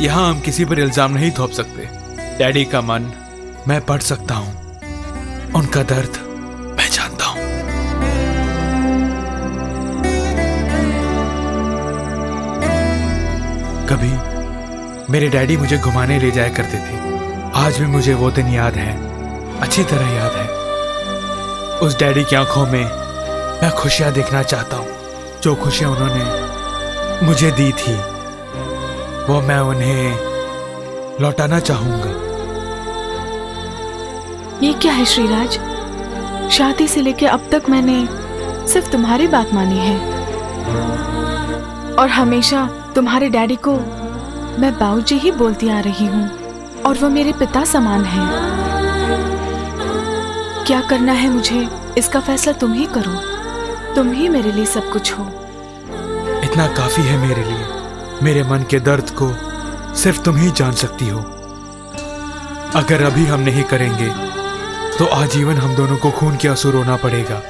यहाँ हम किसी पर इल्जाम नहीं थोप सकते। डैडी का मन मैं पढ़ सकता हूँ, उनका दर्द मैं जानता हूँ। कभी मेरे डैडी मुझे घुमाने ले जाया करते थे। आज भी मुझे वो दिन याद है, अच्छी तरह याद है। उस डैडी की आंखों में मैं खुशियां देखना चाहता हूँ। जो खुशियां उन्होंने मुझे दी थी वो मैं उन्हें लौटाना चाहूंगा। ये क्या है श्रीराज? शादी से लेके अब तक मैंने सिर्फ तुम्हारी बात मानी है और हमेशा तुम्हारे डैडी को मैं बाबूजी ही बोलती आ रही हूँ और वो मेरे पिता समान हैं। क्या करना है मुझे, इसका फैसला तुम ही करो। तुम ही मेरे लिए सब कुछ हो। इतना काफी है मेरे लिए। मेरे मन के दर्द को सिर्फ तुम ही जान सकती हो। अगर अभी हम नहीं करेंगे तो आजीवन हम दोनों को खून के आंसू रोना पड़ेगा।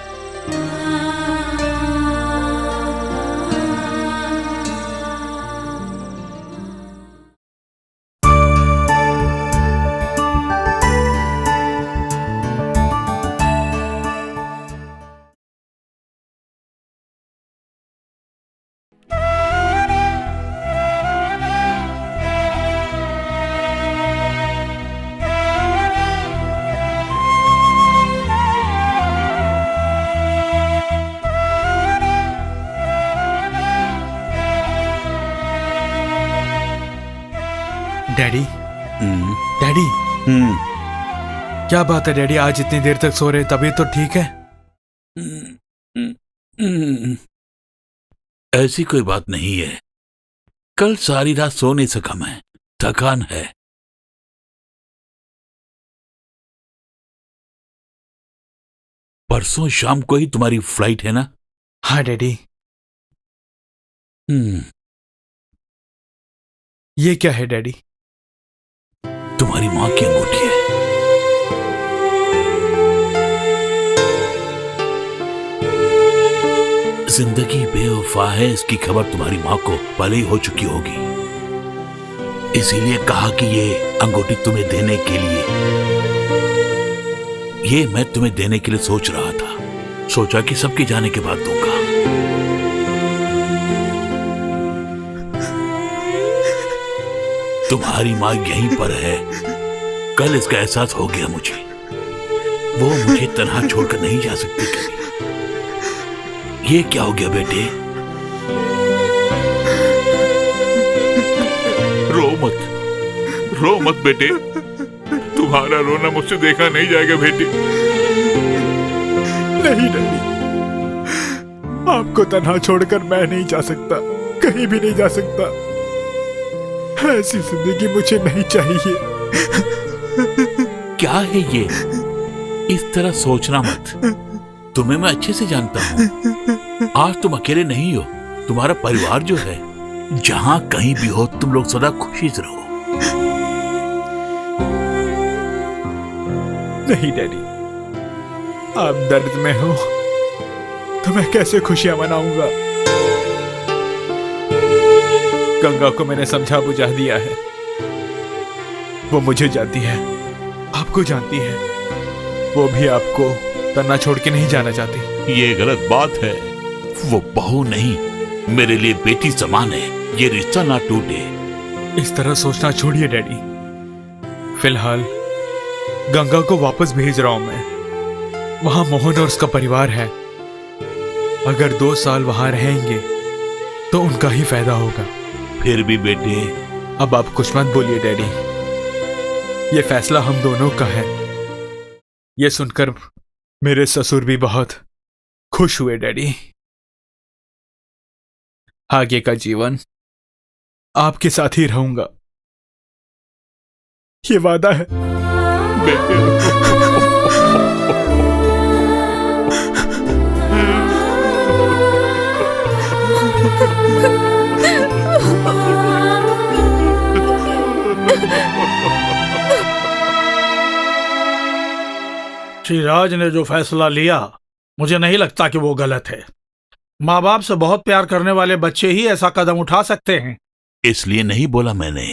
डैडी, डैडी, क्या बात है डैडी? आज इतनी देर तक सो रहे, तबीयत तो ठीक है? ऐसी कोई बात नहीं है। कल सारी रात सो नहीं सका मैं, थकान है। परसों शाम को ही तुम्हारी फ्लाइट है ना? हाँ डैडी। ये क्या है डैडी? तुम्हारी मां की अंगूठी है। जिंदगी बेवफा है, इसकी खबर तुम्हारी मां को पहले ही हो चुकी होगी। इसीलिए कहा कि ये अंगूठी तुम्हें देने के लिए, ये मैं तुम्हें देने के लिए सोच रहा था। सोचा कि सबके जाने के बाद दूंगा। तुम्हारी मां यहीं पर है। कल इसका एहसास हो गया मुझे। वो मुझे तन्हा छोड़कर नहीं जा सकती कभी। ये क्या हो गया बेटे? रो मत बेटे। तुम्हारा रोना मुझसे देखा नहीं जाएगा बेटे। नहीं डैडी, आपको तन्हा छोड़कर मैं नहीं जा सकता, कहीं भी नहीं जा सकता। ऐसी जिंदगी मुझे नहीं चाहिए। क्या है ये? इस तरह सोचना मत। तुम्हें मैं अच्छे से जानता हूं। आज तुम अकेले नहीं हो। तुम्हारा परिवार जो है, जहां कहीं भी हो, तुम लोग सदा खुशी से रहो। नहीं डैडी, आप दर्द में हो तो मैं कैसे खुशियां मनाऊंगा? गंगा को मैंने समझा बुझा दिया है। वो मुझे जानती है, आपको जानती है। वो भी आपको तन्हा छोड़ के नहीं जाना चाहती। ये गलत बात है। वो बहू नहीं, मेरे लिए बेटी समान है। ये रिश्ता ना टूटे। इस तरह सोचना छोड़िए डैडी। फिलहाल गंगा को वापस भेज रहा हूं मैं। वहां मोहन और उसका परिवार है। अगर 2 साल वहां रहेंगे तो उनका ही फायदा होगा। फिर भी बेटे, अब आप कुछ मत बोलिए डैडी। ये फैसला हम दोनों का है। ये सुनकर मेरे ससुर भी बहुत खुश हुए डैडी। आगे का जीवन आपके साथ ही रहूंगा, ये वादा है। श्रीराज ने जो फैसला लिया, मुझे नहीं लगता कि वो गलत है। माँ बाप से बहुत प्यार करने वाले बच्चे ही ऐसा कदम उठा सकते हैं। इसलिए नहीं बोला मैंने।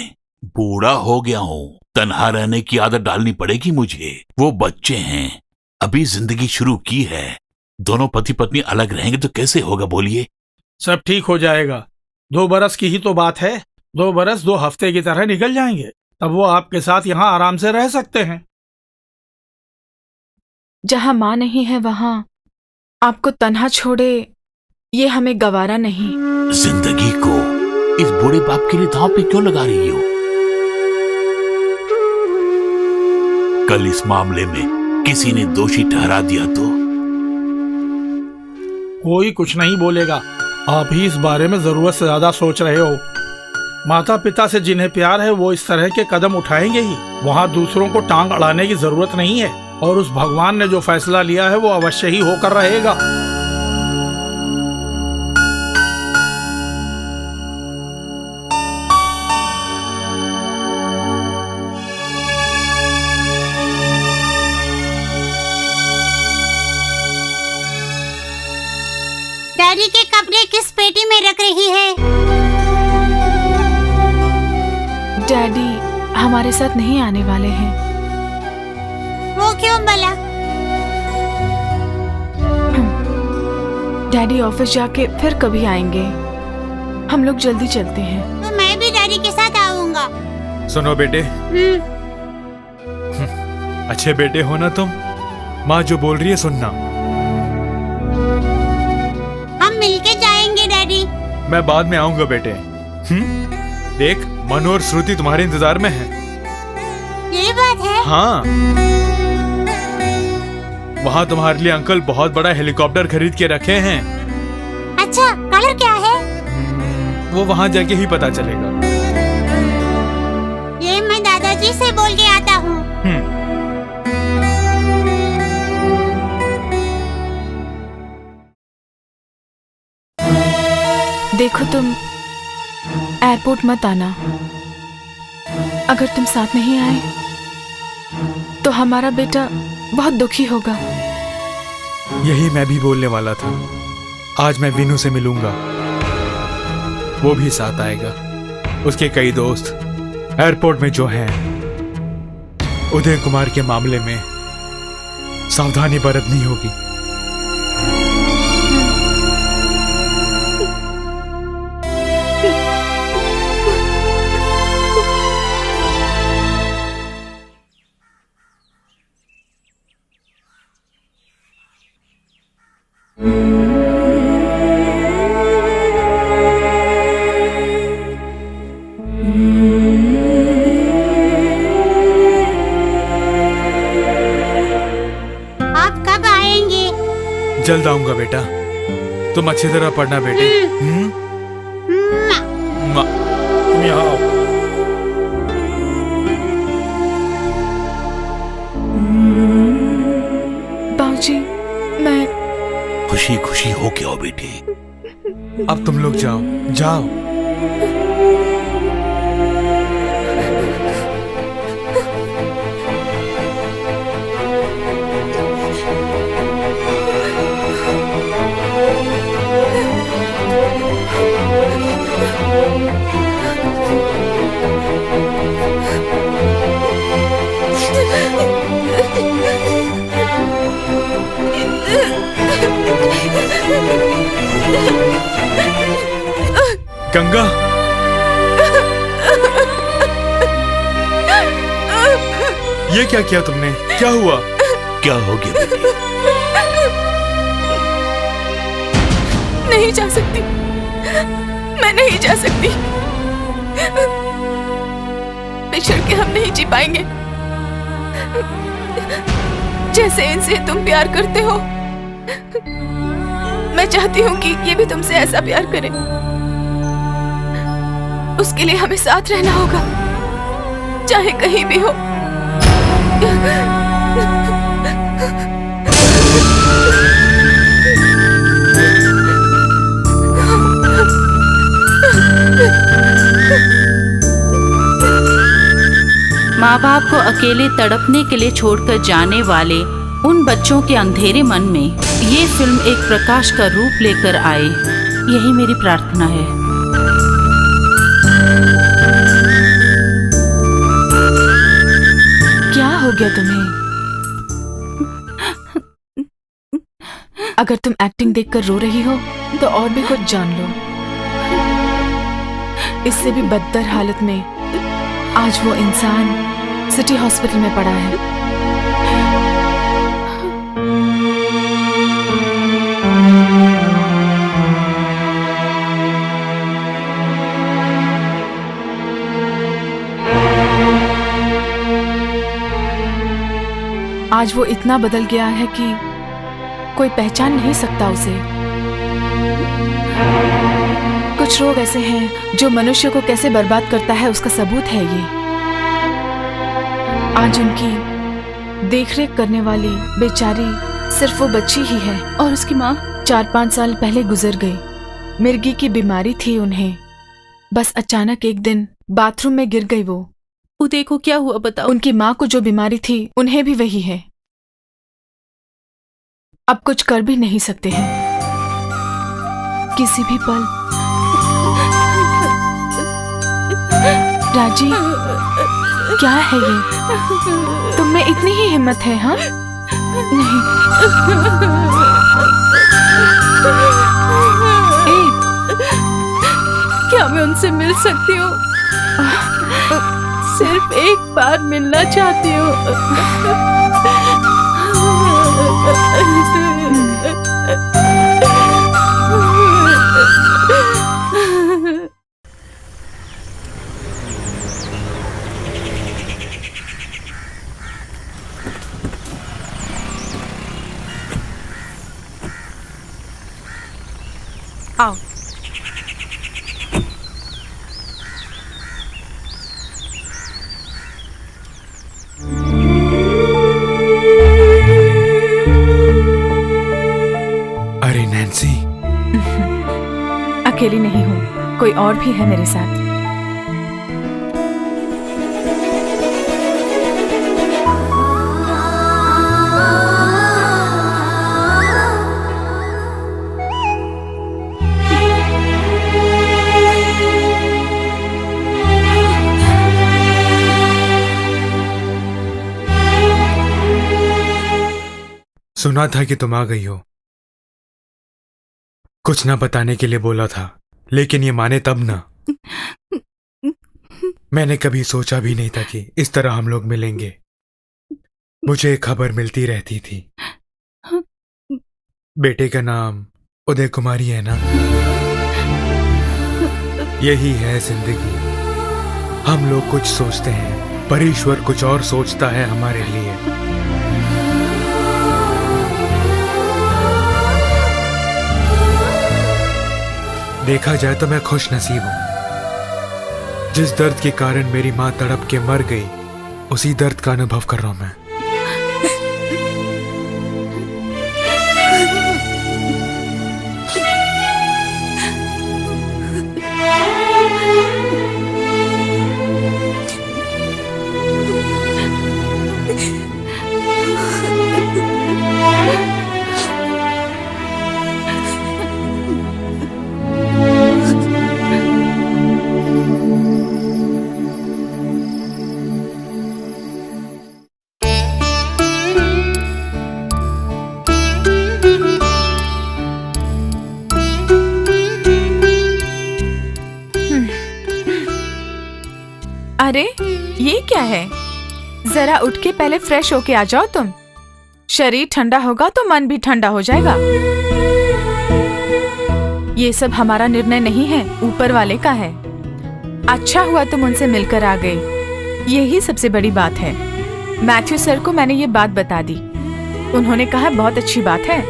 बूढ़ा हो गया हूँ, तन्हा रहने की आदत डालनी पड़ेगी मुझे। वो बच्चे हैं, अभी जिंदगी शुरू की है। दोनों पति पत्नी अलग रहेंगे तो कैसे होगा बोलिए? सब ठीक हो जाएगा। 2 बरस की ही तो बात है। 2 बरस 2 हफ्ते की तरह निकल जाएंगे, तब वो आपके साथ यहाँ आराम से रह सकते हैं। जहाँ माँ नहीं है वहाँ आपको तन्हा छोड़े ये हमें गवारा नहीं। जिंदगी को इस बूढ़े बाप के लिए दांव पे क्यों लगा रही हो? कल इस मामले में किसी ने दोषी ठहरा दिया तो कोई कुछ नहीं बोलेगा। आप ही इस बारे में जरूरत से ज्यादा सोच रहे हो। माता पिता से जिन्हें प्यार है वो इस तरह के कदम उठाएंगे ही। वहाँ दूसरों को टांग अड़ाने की जरूरत नहीं है, और उस भगवान ने जो फैसला लिया है वो अवश्य ही होकर रहेगा। डैडी के कपड़े किस पेटी में रख रही है? डैडी हमारे साथ नहीं आने वाले हैं। वो क्यों भला? डैडी ऑफिस जाके फिर कभी आएंगे। हम लोग जल्दी चलते हैं। तो मैं भी डैडी के साथ आऊंगा। सुनो बेटे, अच्छे बेटे हो ना तुम। माँ जो बोल रही है सुनना। हम मिलके जाएंगे डैडी। मैं बाद में आऊंगा बेटे। देख, मनु और श्रुति तुम्हारे इंतजार में हैं। ये बात है? हाँ, वहाँ तुम्हारे लिए अंकल बहुत बड़ा हेलीकॉप्टर खरीद के रखे हैं। अच्छा, कलर क्या है? वो वहाँ जाके ही पता चलेगा। ये मैं दादाजी से बोल के आता हूँ। देखो तुम एयरपोर्ट मत आना। अगर तुम साथ नहीं आए तो हमारा बेटा बहुत दुखी होगा। यही मैं भी बोलने वाला था। आज मैं विनू से मिलूंगा, वो भी साथ आएगा। उसके कई दोस्त एयरपोर्ट में जो हैं, उदय कुमार के मामले में सावधानी बरतनी होगी। आप कब आएंगे? जल्द आऊंगा बेटा। तुम अच्छी तरह पढ़ना बेटे। तुम यहाँ आओ। बाबूजी, मैं खुशी खुशी हो के आओ बेटे। अब तुम लोग जाओ जाओ। गंगा, ये क्या किया तुमने? क्या हुआ? क्या हो गया बेटे? नहीं जा सकती। मैं नहीं जा सकती। बिछड़ के हम नहीं जी पाएंगे। जैसे इनसे तुम प्यार करते हो, मैं चाहती हूँ कि ये भी तुमसे ऐसा प्यार करे। उसके लिए हमें साथ रहना होगा, चाहे कहीं भी हो। माँ बाप को अकेले तड़पने के लिए छोड़कर जाने वाले उन बच्चों के अंधेरे मन में ये फिल्म एक प्रकाश का रूप लेकर आए, यही मेरी प्रार्थना है। क्या हो गया तुम्हें? अगर तुम एक्टिंग देखकर रो रही हो तो और भी कुछ जान लो। इससे भी बदतर हालत में आज वो इंसान सिटी हॉस्पिटल में पड़ा है। आज वो इतना बदल गया है कि कोई पहचान नहीं सकता उसे। कुछ रोग ऐसे हैं जो मनुष्य को कैसे बर्बाद करता है, उसका सबूत है ये। आज उनकी देखरेख करने वाली बेचारी सिर्फ वो बच्ची ही है और उसकी माँ 4-5 साल पहले गुजर गई। मिर्गी की बीमारी थी उन्हें। बस अचानक एक दिन बाथरूम में गिर गई वो। उदय को क्या हुआ बताओ। उनकी माँ को जो बीमारी थी उन्हें भी वही है। अब कुछ कर भी नहीं सकते हैं। किसी भी पल राजी, क्या है ये? तुम में इतनी ही हिम्मत है? हाँ नहीं। क्या मैं उनसे मिल सकती हूँ? सिर्फ एक बार मिलना चाहती हूँ। आओ। अरे नैन्सी, अकेली नहीं हूँ, कोई और भी है मेरे साथ। सुना था कि तुम आ गई हो। कुछ ना बताने के लिए बोला था, लेकिन ये माने तब ना। मैंने कभी सोचा भी नहीं था कि इस तरह हम लोग मिलेंगे। मुझे खबर मिलती रहती थी। बेटे का नाम उदय कुमारी है ना? यही है जिंदगी। हम लोग कुछ सोचते हैं, पर ईश्वर कुछ और सोचता है हमारे लिए। देखा जाए तो मैं खुश नसीब हूं। जिस दर्द के कारण मेरी मां तड़प के मर गई, उसी दर्द का अनुभव कर रहा हूं मैं। अरे ये क्या है? जरा उठ के पहले फ्रेश होके आ जाओ तुम। शरीर ठंडा होगा तो मन भी ठंडा हो जाएगा। ये सब हमारा निर्णय नहीं है, ऊपर वाले का है। अच्छा हुआ तुम उनसे मिलकर आ गई, यही सबसे बड़ी बात है। मैथ्यू सर को मैंने ये बात बता दी। उन्होंने कहा बहुत अच्छी बात है।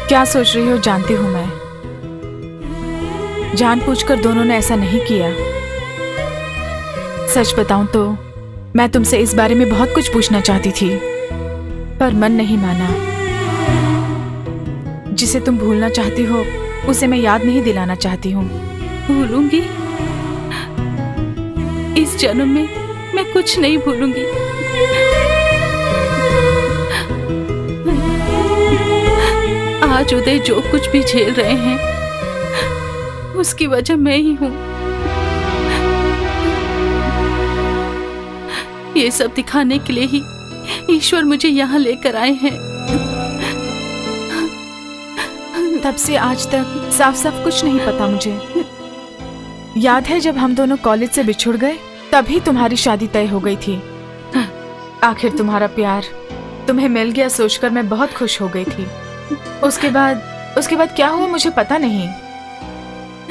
क्या सोच रही हो जानती हूँ मैं। जानबूझकर दोनों ने ऐसा नहीं किया। सच बताऊं तो मैं तुमसे इस बारे में बहुत कुछ पूछना चाहती थी, पर मन नहीं माना। जिसे तुम भूलना चाहती हो उसे मैं याद नहीं दिलाना चाहती हूँ। भूलूंगी? इस जन्म में मैं कुछ नहीं भूलूंगी। आज उदय जो कुछ भी झेल रहे हैं उसकी वजह मैं ही हूँ। ये सब दिखाने के लिए ही ईश्वर मुझे यहाँ लेकर आए हैं। तब से आज तक साफ साफ कुछ नहीं पता मुझे। याद है जब हम दोनों कॉलेज से बिछुड़ गए, तभी तुम्हारी शादी तय हो गई थी। आखिर तुम्हारा प्यार तुम्हें मिल गया सोचकर मैं बहुत खुश हो गई थी। उसके बाद क्या हुआ मुझे पता नहीं,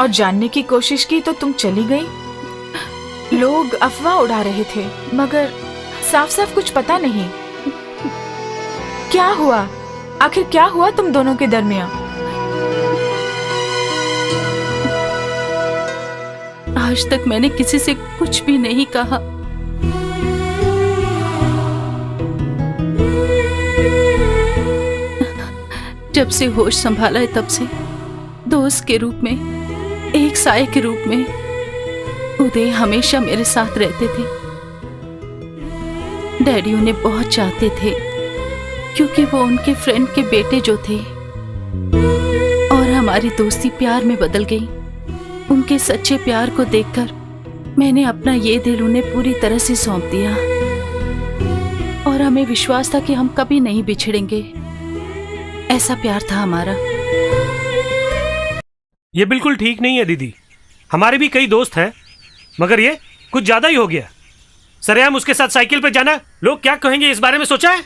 और जानने की कोशिश की तो तुम चली गई। लोग अफवाह उड़ा रहे थे मगर साफ साफ कुछ पता नहीं। क्या हुआ, आखिर क्या हुआ तुम दोनों के दरमियान? आज तक मैंने किसी से कुछ भी नहीं कहा। जब से होश संभाला है तब से दोस्त के रूप में, एक साये के रूप में उदय हमेशा मेरे साथ रहते थे। डैडी उन्हें बहुत चाहते थे क्योंकि वो उनके फ्रेंड के बेटे जो थे, और हमारी दोस्ती प्यार में बदल गई। उनके सच्चे प्यार को देखकर मैंने अपना ये दिल उन्हें पूरी तरह से सौंप दिया, और हमें विश्वास था कि हम कभी नहीं बिछड़ेंगे। ऐसा प्यार था हमारा। ये बिल्कुल ठीक नहीं है दीदी। हमारे भी कई दोस्त हैं, मगर ये कुछ ज्यादा ही हो गया। सरेआम उसके साथ साइकिल पे जाना, लोग क्या कहेंगे इस बारे में सोचा है?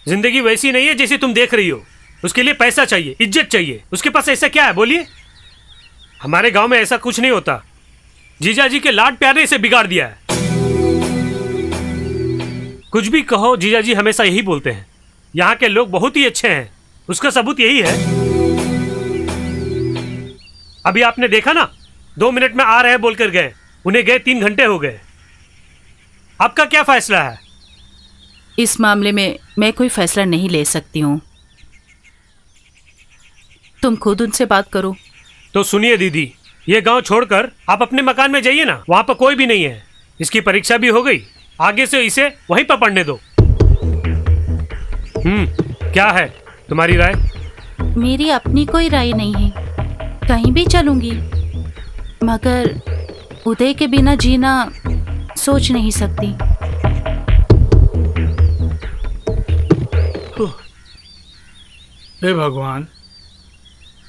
जिंदगी वैसी नहीं है जैसी तुम देख रही हो। उसके लिए पैसा चाहिए, इज्जत चाहिए। उसके पास ऐसा क्या है बोलिए? हमारे गांव में ऐसा कुछ नहीं होता। जीजा जी के लाड प्यार ने इसे बिगाड़ दिया है। कुछ भी कहो, जीजा जी हमेशा यही बोलते हैं, यहाँ के लोग बहुत ही अच्छे हैं। उसका सबूत यही है। अभी आपने देखा ना, 2 मिनट में आ रहे हैं बोलकर गए, उन्हें गए 3 घंटे हो गए। आपका क्या फैसला है? इस मामले में मैं कोई फैसला नहीं ले सकती हूँ। तुम खुद उनसे बात करो। तो सुनिए दीदी, ये गांव छोड़कर आप अपने मकान में जाइए ना, वहां पर कोई भी नहीं है। इसकी परीक्षा भी हो गई, आगे से इसे वहीं पर पढ़ने दो। क्या है तुम्हारी राय? मेरी अपनी कोई राय नहीं है, कहीं भी चलूंगी, मगर उदय के बिना जीना सोच नहीं सकती। हे भगवान।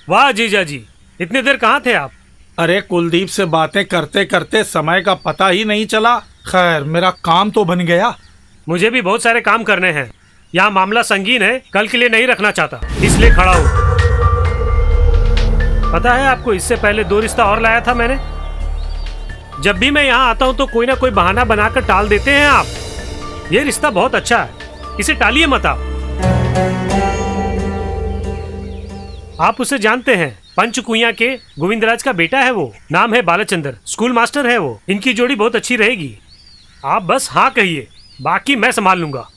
वाह जीजा जी, इतनी देर कहाँ थे आप? अरे कुलदीप से बातें करते करते समय का पता ही नहीं चला। खैर, मेरा काम तो बन गया। मुझे भी बहुत सारे काम करने हैं। यहाँ मामला संगीन है, कल के लिए नहीं रखना चाहता, इसलिए खड़ा हूँ। पता है आपको, इससे पहले 2 रिश्ता और लाया था मैंने। जब भी मैं यहाँ आता हूँ तो कोई ना कोई बहाना बनाकर टाल देते हैं आप। ये रिश्ता बहुत अच्छा है, इसे टालिए मत आप उसे जानते हैं, पंचकुइया के गोविंदराज का बेटा है वो। नाम है बालचंद्र, स्कूल मास्टर है वो। इनकी जोड़ी बहुत अच्छी रहेगी। आप बस हाँ कहिए, बाकी मैं संभाल लूंगा।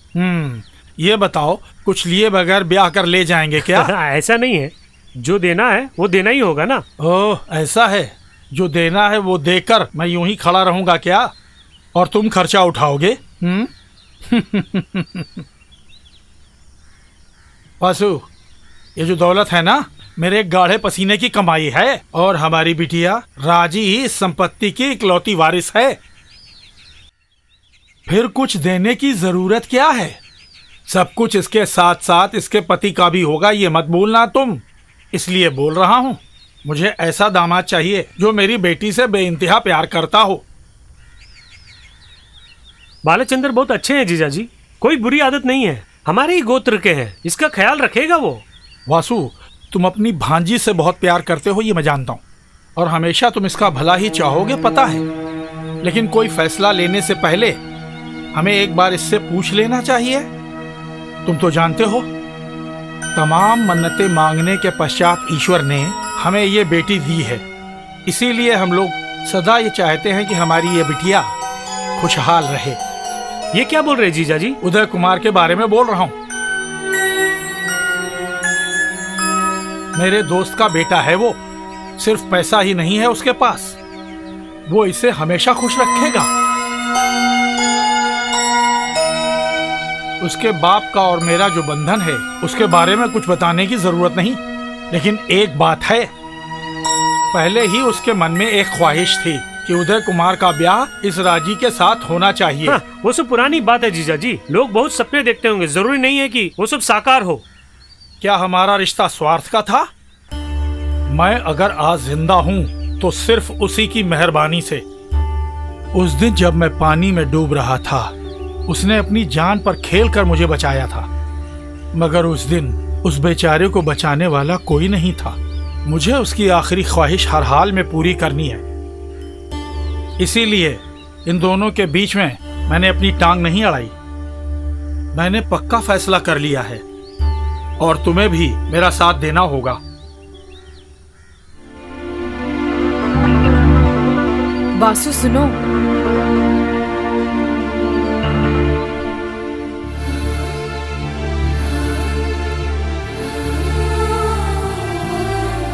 ये बताओ, कुछ लिए बगैर ब्याह कर ले जाएंगे क्या? ऐसा नहीं है, जो देना है वो देना ही होगा ना। ओह, ऐसा है। जो देना है वो देकर मैं यूं ही खड़ा रहूंगा क्या? और तुम खर्चा उठाओगे? वासु, ये जो दौलत है ना, मेरे गाढ़े पसीने की कमाई है, और हमारी बिटिया राजी ही इस संपत्ति की इकलौती वारिस है। फिर कुछ देने की जरूरत क्या है? सब कुछ इसके साथ साथ इसके पति का भी होगा, ये मत भूलना तुम। इसलिए बोल रहा हूँ, मुझे ऐसा दामाद चाहिए जो मेरी बेटी से बेइंतहा प्यार करता हो। बालचंद्र बहुत अच्छे हैं जीजा जी, कोई बुरी आदत नहीं है, हमारे ही गोत्र के हैं, इसका ख्याल रखेगा वो। वासु, तुम अपनी भांजी से बहुत प्यार करते हो, ये मैं जानता हूँ, और हमेशा तुम इसका भला ही चाहोगे, पता है। लेकिन कोई फैसला लेने से पहले हमें एक बार इससे पूछ लेना चाहिए। तुम तो जानते हो, तमाम मन्नतें मांगने के पश्चात ईश्वर ने हमें ये बेटी दी है। इसीलिए हम लोग सदा ये चाहते हैं कि हमारी ये बिटिया खुशहाल रहे। ये क्या बोल रहे जीजा जी? उदय कुमार के बारे में बोल रहा हूँ। मेरे दोस्त का बेटा है वो। सिर्फ पैसा ही नहीं है उसके पास, वो इसे हमेशा खुश रखेगा। उसके बाप का और मेरा जो बंधन है, उसके बारे में कुछ बताने की जरूरत नहीं। लेकिन एक बात है, पहले ही उसके मन में एक ख्वाहिश थी कि उदय कुमार का ब्याह इस राजी के साथ होना चाहिए। हाँ, वो सब पुरानी बात है जीजा जी। लोग बहुत सपने देखते होंगे, जरूरी नहीं है कि वो सब साकार हो। क्या हमारा रिश्ता स्वार्थ का था? मैं अगर आज जिंदा हूँ तो सिर्फ उसी की मेहरबानी से। उस दिन जब मैं पानी में डूब रहा था, उसने अपनी जान पर खेलकर मुझे बचाया था। मगर उस दिन उस बेचारे को बचाने वाला कोई नहीं था। मुझे उसकी आखिरी ख्वाहिश हर हाल में पूरी करनी है। इसीलिए इन दोनों के बीच में मैंने अपनी टांग नहीं अड़ाई। मैंने पक्का फैसला कर लिया है और तुम्हें भी मेरा साथ देना होगा। वासु सुनो,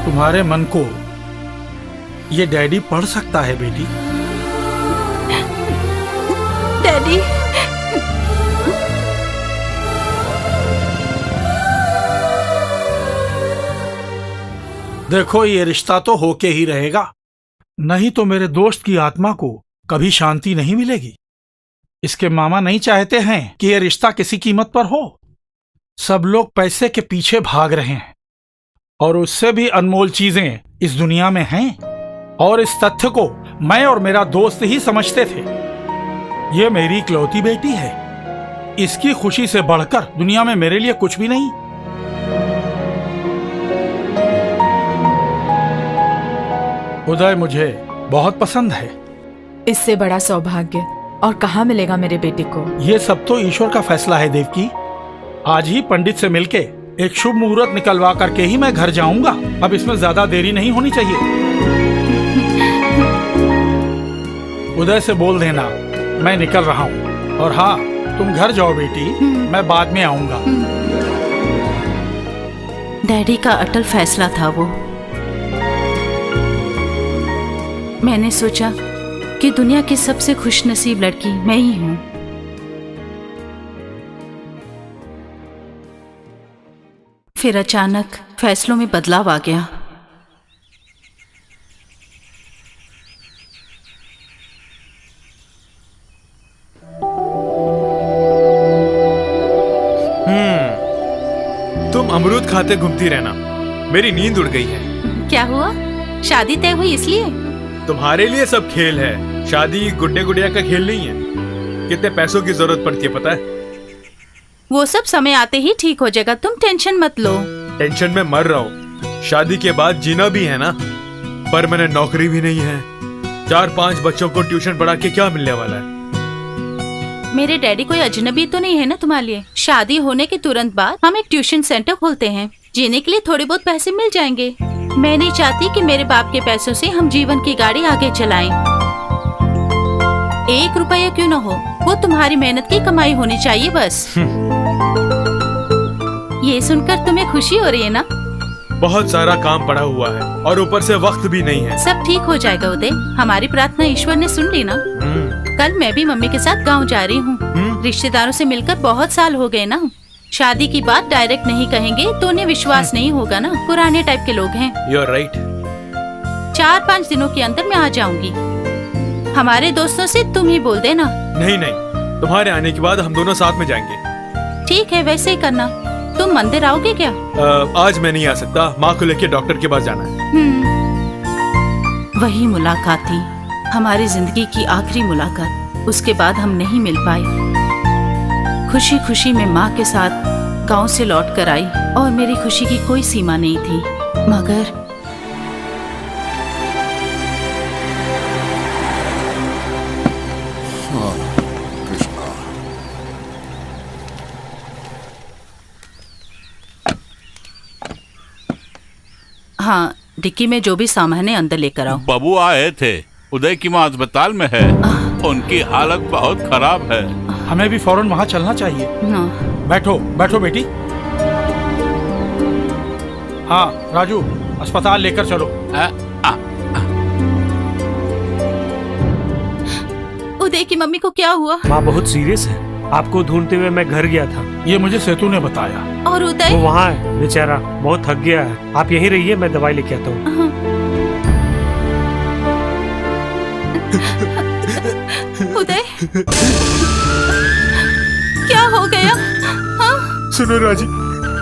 तुम्हारे मन को ये डैडी पढ़ सकता है बेटी। डैडी, देखो, ये रिश्ता तो होके ही रहेगा, नहीं तो मेरे दोस्त की आत्मा को कभी शांति नहीं मिलेगी। इसके मामा नहीं चाहते हैं कि ये रिश्ता किसी कीमत पर हो। सब लोग पैसे के पीछे भाग रहे हैं और उससे भी अनमोल चीजें इस दुनिया में हैं। और इस तथ्य को मैं और मेरा दोस्त ही समझते थे। ये मेरी इकलौती बेटी है, इसकी खुशी से बढ़कर दुनिया में मेरे लिए कुछ भी नहीं। उदय मुझे बहुत पसंद है। इससे बड़ा सौभाग्य और कहाँ मिलेगा मेरे बेटे को। ये सब तो ईश्वर का फैसला है देवकी। आज ही पंडित से मिलके एक शुभ मुहूर्त निकलवा करके ही मैं घर जाऊंगा। अब इसमें ज्यादा देरी नहीं होनी चाहिए। उदय से बोल देना मैं निकल रहा हूँ। और हाँ, तुम घर जाओ बेटी, मैं बाद में आऊंगा। डैडी का अटल फैसला था वो। मैंने सोचा कि दुनिया की सबसे खुशनसीब लड़की मैं ही हूँ। फिर अचानक फैसलों में बदलाव आ गया। तुम अमरूद खाते घूमती रहना, मेरी नींद उड़ गई है। क्या हुआ? शादी तय हुई इसलिए? तुम्हारे लिए सब खेल है, शादी गुड्डे गुड़िया का खेल नहीं है। कितने पैसों की जरूरत पड़ती है पता है? वो सब समय आते ही ठीक हो जाएगा, तुम टेंशन मत लो। टेंशन में मर रहा हूँ। शादी के बाद जीना भी है ना, पर मैंने नौकरी भी नहीं है। 4-5 बच्चों को ट्यूशन पढ़ा के क्या मिलने वाला है? मेरे डैडी कोई अजनबी तो नहीं है ना तुम्हारे लिए। शादी होने के तुरंत बाद हम एक ट्यूशन सेंटर खोलते हैं, जीने के लिए थोड़े बहुत पैसे मिल जाएंगे। मैं नहीं चाहती कि मेरे बाप के पैसों से हम जीवन की गाड़ी आगे चलाएं। 1 रुपया क्यों ना हो, वो तुम्हारी मेहनत की कमाई होनी चाहिए बस। ये सुनकर तुम्हें खुशी हो रही है ना? बहुत सारा काम पड़ा हुआ है और ऊपर से वक्त भी नहीं है। सब ठीक हो जाएगा उदय, हमारी प्रार्थना ईश्वर ने सुन ली ना। कल मैं भी मम्मी के साथ गांव जा रही हूँ। रिश्तेदारों से मिलकर बहुत साल हो गए ना। शादी की बात डायरेक्ट नहीं कहेंगे तो उन्हें विश्वास नहीं होगा ना, पुराने टाइप के लोग हैं। You are right. 4-5 दिनों के अंदर मैं आ जाऊंगी। हमारे दोस्तों से तुम ही बोल देना। नहीं नहीं, तुम्हारे आने के बाद हम दोनों साथ में जाएंगे। ठीक है, वैसे ही करना। तुम मंदिर आओगे क्या? आज मैं नहीं आ सकता, माँ को लेके डॉक्टर के पास जाना है। वही मुलाकात थी, हमारी जिंदगी की आखिरी मुलाकात। उसके बाद हम नहीं मिल पाए। खुशी खुशी में माँ के साथ गांव से लौट कर आई और मेरी खुशी की कोई सीमा नहीं थी। मगर हाँ, डिक्की में जो भी सामान है अंदर लेकर आओ। बाबू आए थे, उदय की माँ अस्पताल में है, उनकी हालत बहुत खराब है। हमें भी फौरन वहाँ चलना चाहिए। बैठो बैठो बेटी। हाँ राजू, अस्पताल लेकर चलो। उदय की मम्मी को क्या हुआ? माँ बहुत सीरियस है, आपको ढूंढते हुए मैं घर गया था। ये मुझे सेतु ने बताया। और उदय? वो वहाँ है, बेचारा बहुत थक गया है। आप यहीं रहिए, मैं दवाई लेके आता हूँ। उदय, क्या हो गया? हाँ? सुनो राजी,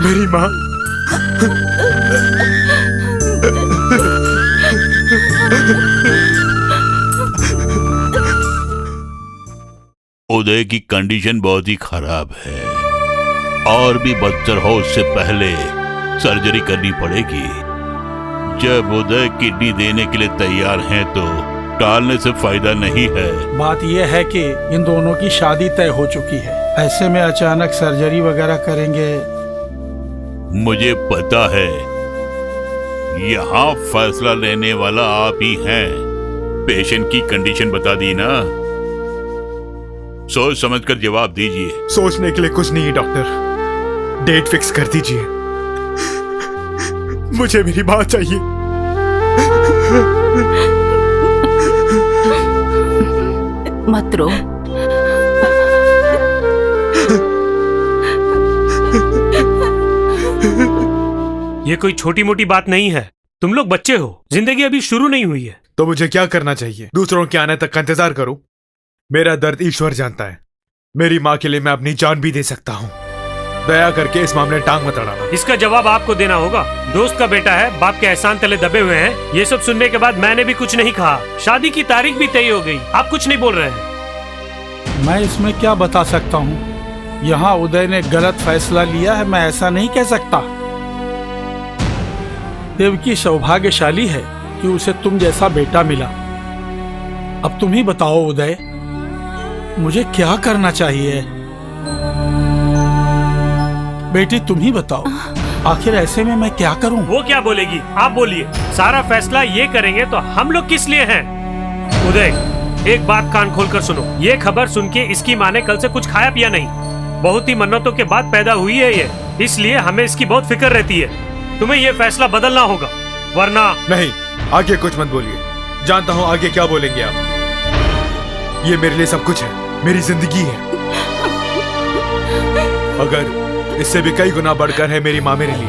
मेरी माँ उदय की कंडीशन बहुत ही खराब है और भी बदतर हो उससे पहले सर्जरी करनी पड़ेगी। जब उदय किडनी देने के लिए तैयार हैं तो टालने से फायदा नहीं है। बात यह है कि इन दोनों की शादी तय हो चुकी है, ऐसे में अचानक सर्जरी वगैरह करेंगे। मुझे पता है, यहाँ फैसला लेने वाला आप ही हैं। पेशेंट की कंडीशन बता दी ना, सोच समझकर जवाब दीजिए। सोचने के लिए कुछ नहीं है डॉक्टर, डेट फिक्स कर दीजिए। मुझे मेरी बात चाहिए। मत रो। ये कोई छोटी मोटी बात नहीं है। तुम लोग बच्चे हो, जिंदगी अभी शुरू नहीं हुई है। तो मुझे क्या करना चाहिए? दूसरों के आने तक का इंतजार करूं? मेरा दर्द ईश्वर जानता है। मेरी माँ के लिए मैं अपनी जान भी दे सकता हूँ। दया करके इस मामले टांग मत अड़ाना। इसका जवाब आपको देना होगा। दोस्त का बेटा है, बाप के एहसान तले दबे हुए हैं। ये सब सुनने के बाद मैंने भी कुछ नहीं कहा। शादी की तारीख भी तय हो गई, आप कुछ नहीं बोल रहे हैं। मैं इसमें क्या बता सकता हूँ? यहाँ उदय ने गलत फैसला लिया है, मैं ऐसा नहीं कह सकता। देवकी सौभाग्यशाली है कि उसे तुम जैसा बेटा मिला। अब तुम ही बताओ उदय, मुझे क्या करना चाहिए? बेटी तुम ही बताओ, आखिर ऐसे में मैं क्या करूं? वो क्या बोलेगी, आप बोलिए। सारा फैसला ये करेंगे तो हम लोग किस लिए हैं? उदय, एक बात कान खोल कर सुनो। ये खबर सुन के इसकी माँ ने कल से कुछ खाया पिया नहीं। बहुत ही मन्नतों के बाद पैदा हुई है ये, इसलिए हमें इसकी बहुत फिक्र रहती है। तुम्हें ये फैसला बदलना होगा, वरना। नहीं, आगे कुछ मत बोलिए। जानता हूँ आगे क्या बोलेंगे आप। ये मेरे लिए सब कुछ है, मेरी जिंदगी है। अगर इससे भी कई गुना बढ़कर है मेरी माँ मेरे लिए।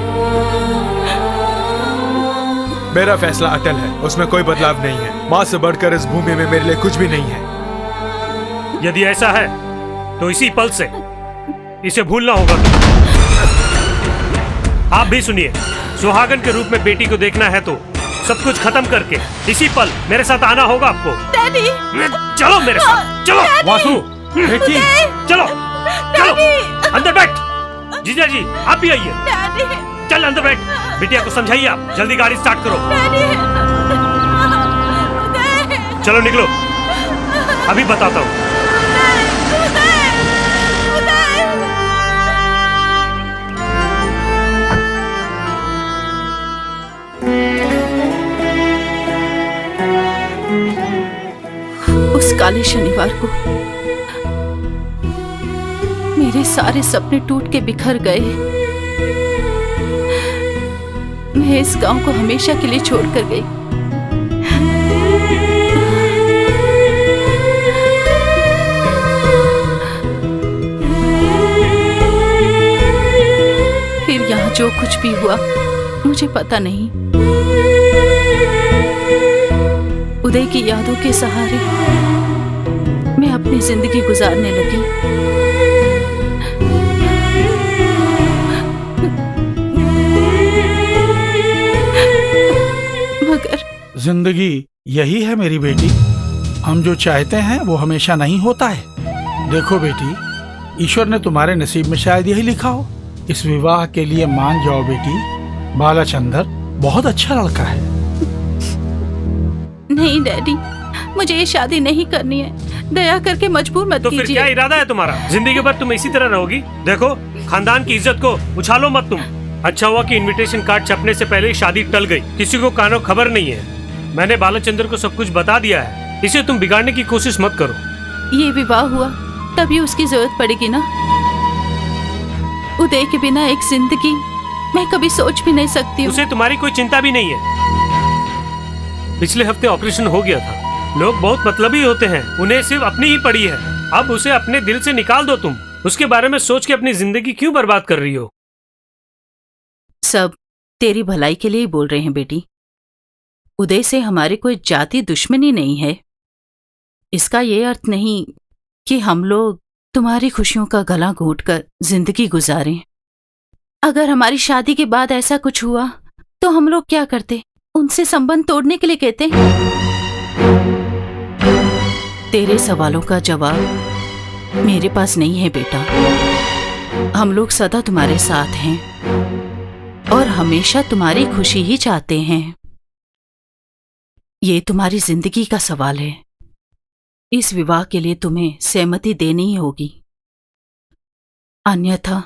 मेरा फैसला अटल है, उसमें कोई बदलाव नहीं है। माँ से बढ़कर इस भूमि में मेरे लिए कुछ भी नहीं है। यदि ऐसा है तो इसी पल से इसे भूलना होगा। आप भी सुनिए, सुहागन के रूप में बेटी को देखना है तो सब कुछ खत्म करके इसी पल मेरे साथ आना होगा आपको। डैडी, चलो मेरे साथ, चलो। वासु, बेटी, चलो चलो अंदर बैठ। जीजा जी आप भी आइए। चल अंदर बैठ। बिटिया को समझाइए आप, जल्दी गाड़ी स्टार्ट करो। चलो निकलो, अभी बताता हूँ। उस काले शनिवार को मेरे सारे सपने टूट के बिखर गए। मैं इस गांव को हमेशा के लिए छोड़कर गई। फिर यहाँ जो कुछ भी हुआ मुझे पता नहीं। उदय की यादों के सहारे मैं अपनी जिंदगी गुजारने लगी। मगर जिंदगी यही है मेरी बेटी। हम जो चाहते हैं वो हमेशा नहीं होता है। देखो बेटी, ईश्वर ने तुम्हारे नसीब में शायद यही लिखा हो। इस विवाह के लिए मान जाओ बेटी। बालाचंदर बहुत अच्छा लड़का है। नहीं डैडी, मुझे ये शादी नहीं करनी है। दया करके मजबूर मत तो फिर कीजिए। क्या इरादा है तुम्हारा? जिंदगी भर तुम इसी तरह रहोगी? देखो, खानदान की इज्जत को उछालो मत तुम। अच्छा हुआ कि इनविटेशन कार्ड छपने से पहले शादी टल गई। किसी को कानो खबर नहीं है। मैंने बालाचंद्र को सब कुछ बता दिया है। इसे तुम बिगाड़ने की कोशिश मत करो। ये विवाह हुआ तभी उसकी जरूरत पड़ेगी ना। उदय के बिना एक जिंदगी मैं कभी सोच भी नहीं सकती हूँ। उसे तुम्हारी कोई चिंता भी नहीं है। पिछले हफ्ते ऑपरेशन हो गया था। लोग बहुत मतलबी होते हैं, उन्हें सिर्फ अपनी ही पड़ी है। अब उसे अपने दिल से निकाल दो तुम। उसके बारे में सोच के अपनी जिंदगी क्यों बर्बाद कर रही हो? सब तेरी भलाई के लिए ही बोल रहे हैं बेटी। उदय से हमारी कोई जाति दुश्मनी नहीं है। इसका ये अर्थ नहीं कि हम लोग तुम्हारी खुशियों का गला घोंटकर जिंदगी गुजारें। अगर हमारी शादी के बाद ऐसा कुछ हुआ तो हम लोग क्या करते? उनसे संबंध तोड़ने के लिए कहते हैं। तेरे सवालों का जवाब मेरे पास नहीं है बेटा। हम लोग सदा तुम्हारे साथ हैं और हमेशा तुम्हारी खुशी ही चाहते हैं। ये तुम्हारी जिंदगी का सवाल है। इस विवाह के लिए तुम्हें सहमति देनी ही होगी, अन्यथा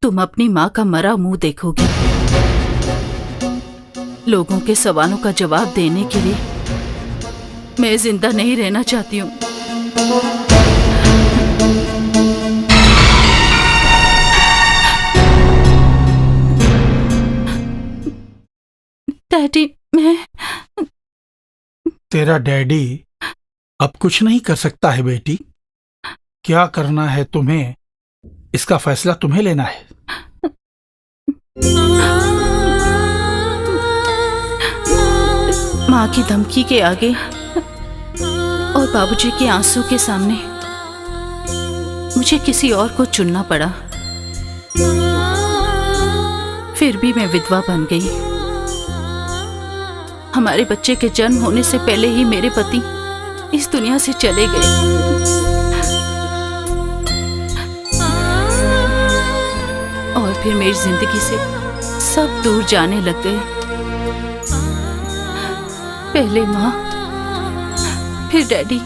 तुम अपनी मां का मरा मुंह देखोगी। लोगों के सवालों का जवाब देने के लिए मैं जिंदा नहीं रहना चाहती हूँ। डैडी, मैं तेरा डैडी अब कुछ नहीं कर सकता है बेटी। क्या करना है तुम्हें, इसका फैसला तुम्हें लेना है। माँ की धमकी के आगे और बाबूजी के आंसू के सामने मुझे किसी और को चुनना पड़ा। फिर भी मैं विधवा बन गई। हमारे बच्चे के जन्म होने से पहले ही मेरे पति इस दुनिया से चले गए। और फिर मेरी जिंदगी से सब दूर जाने लग गए। पहले माँ, फिर डैडी।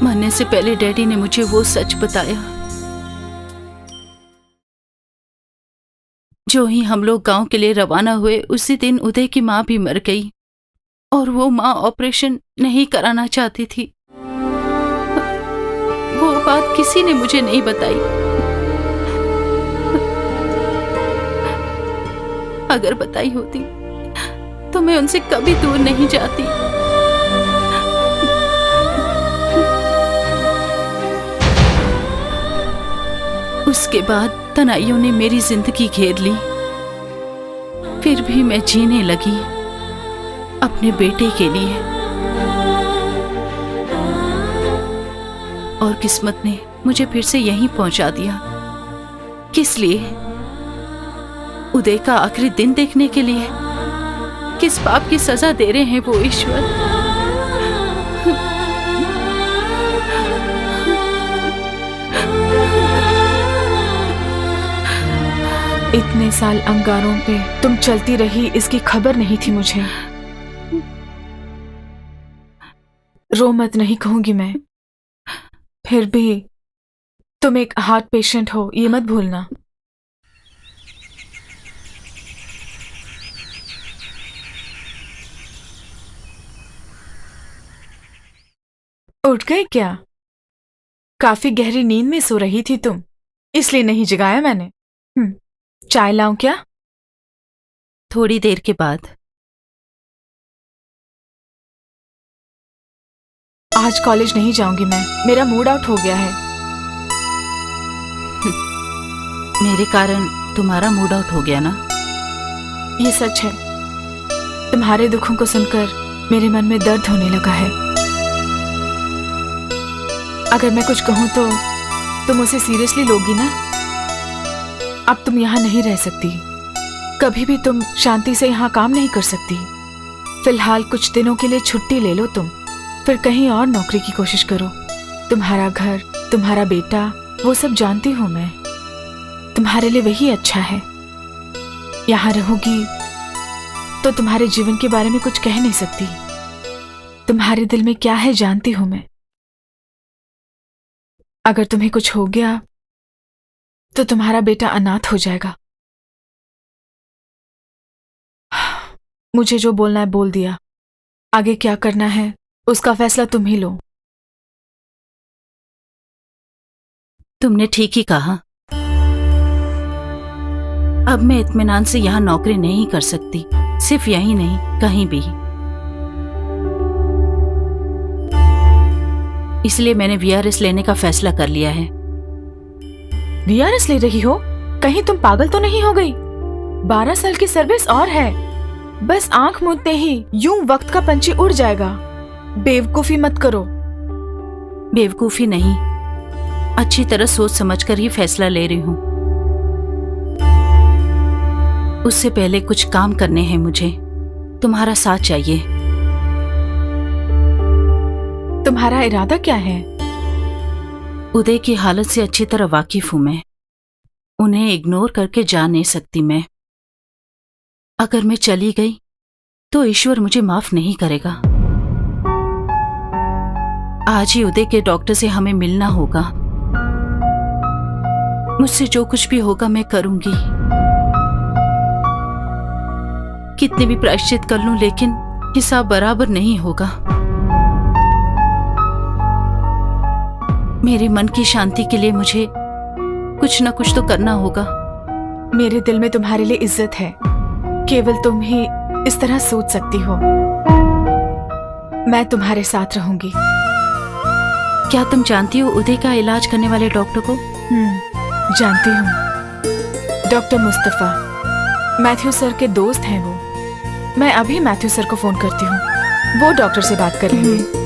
मरने से पहले डैडी ने मुझे वो सच बताया। जो ही हम लोग गांव के लिए रवाना हुए, उसी दिन उदय की माँ भी मर गई और वो माँ ऑपरेशन नहीं कराना चाहती थी। वो बात किसी ने मुझे नहीं बताई। अगर बताई होती तो मैं उनसे कभी दूर नहीं जाती। उसके बाद तनाइयों ने मेरी जिंदगी घेर ली। फिर भी मैं जीने लगी अपने बेटे के लिए। और किस्मत ने मुझे फिर से यहीं पहुंचा दिया। किस लिए? उदय का आखिरी दिन देखने के लिए। किस पाप की सजा दे रहे हैं वो ईश्वर? इतने साल अंगारों पे तुम चलती रही, इसकी खबर नहीं थी मुझे। रो मत, नहीं कहूंगी मैं। फिर भी तुम एक हार्ट पेशेंट हो, ये मत भूलना। उठ गए क्या? काफी गहरी नींद में सो रही थी तुम, इसलिए नहीं जगाया मैंने। चाय लाऊं क्या? थोड़ी देर के बाद। आज कॉलेज नहीं जाऊंगी मैं, मेरा मूड आउट हो गया है। मेरे कारण तुम्हारा मूड आउट हो गया ना? ये सच है। तुम्हारे दुखों को सुनकर मेरे मन में दर्द होने लगा है। अगर मैं कुछ कहूं तो तुम उसे सीरियसली लोगी ना? अब तुम यहाँ नहीं रह सकती। कभी भी तुम शांति से यहाँ काम नहीं कर सकती। फिलहाल कुछ दिनों के लिए छुट्टी ले लो तुम, फिर कहीं और नौकरी की कोशिश करो। तुम्हारा घर, तुम्हारा बेटा, वो सब जानती हूँ मैं। तुम्हारे लिए वही अच्छा है। यहाँ रहोगी तो तुम्हारे जीवन के बारे में कुछ कह नहीं सकती। तुम्हारे दिल में क्या है जानती हूँ मैं। अगर तुम्हें कुछ हो गया तो तुम्हारा बेटा अनाथ हो जाएगा। मुझे जो बोलना है बोल दिया। आगे क्या करना है उसका फैसला तुम ही लो। तुमने ठीक ही कहा। अब मैं इत्मीनान से यहाँ नौकरी नहीं कर सकती। सिर्फ यहीं नहीं, कहीं भी। इसलिए मैंने वीआरएस लेने का फैसला कर लिया है। वीआरएस ले रही हो? कहीं तुम पागल तो नहीं हो गई? 12 साल की सर्विस और है। बस आंख मूंदते ही यूं वक्त का पंछी उड़ जाएगा। बेवकूफी मत करो। बेवकूफी नहीं, अच्छी तरह सोच समझकर ही फैसला ले रही हूँ। उससे पहले कुछ काम करने हैं मुझे। तुम्हारा साथ चाहिए। तुम्हारा इरादा क्या है? उदय की हालत से अच्छी तरह वाकिफ हूं मैं। उन्हें इग्नोर करके जा नहीं सकती मैं। अगर मैं चली गई तो ईश्वर मुझे माफ नहीं करेगा। आज ही उदय के डॉक्टर से हमें मिलना होगा। मुझसे जो कुछ भी होगा मैं करूंगी। कितने भी प्रायश्चित कर लूं लेकिन हिसाब बराबर नहीं होगा। मेरे मन की शांति के लिए मुझे कुछ न कुछ तो करना होगा। मेरे दिल में तुम्हारे लिए इज्जत है। केवल तुम ही इस तरह सोच सकती हो। मैं तुम्हारे साथ रहूंगी। क्या तुम जानती हो उदय का इलाज करने वाले डॉक्टर को? जानती हूँ। डॉक्टर मुस्तफा, मैथ्यू सर के दोस्त हैं वो। मैं अभी मैथ्यू सर को फोन करती हूँ। वो डॉक्टर से बात कर लेंगे।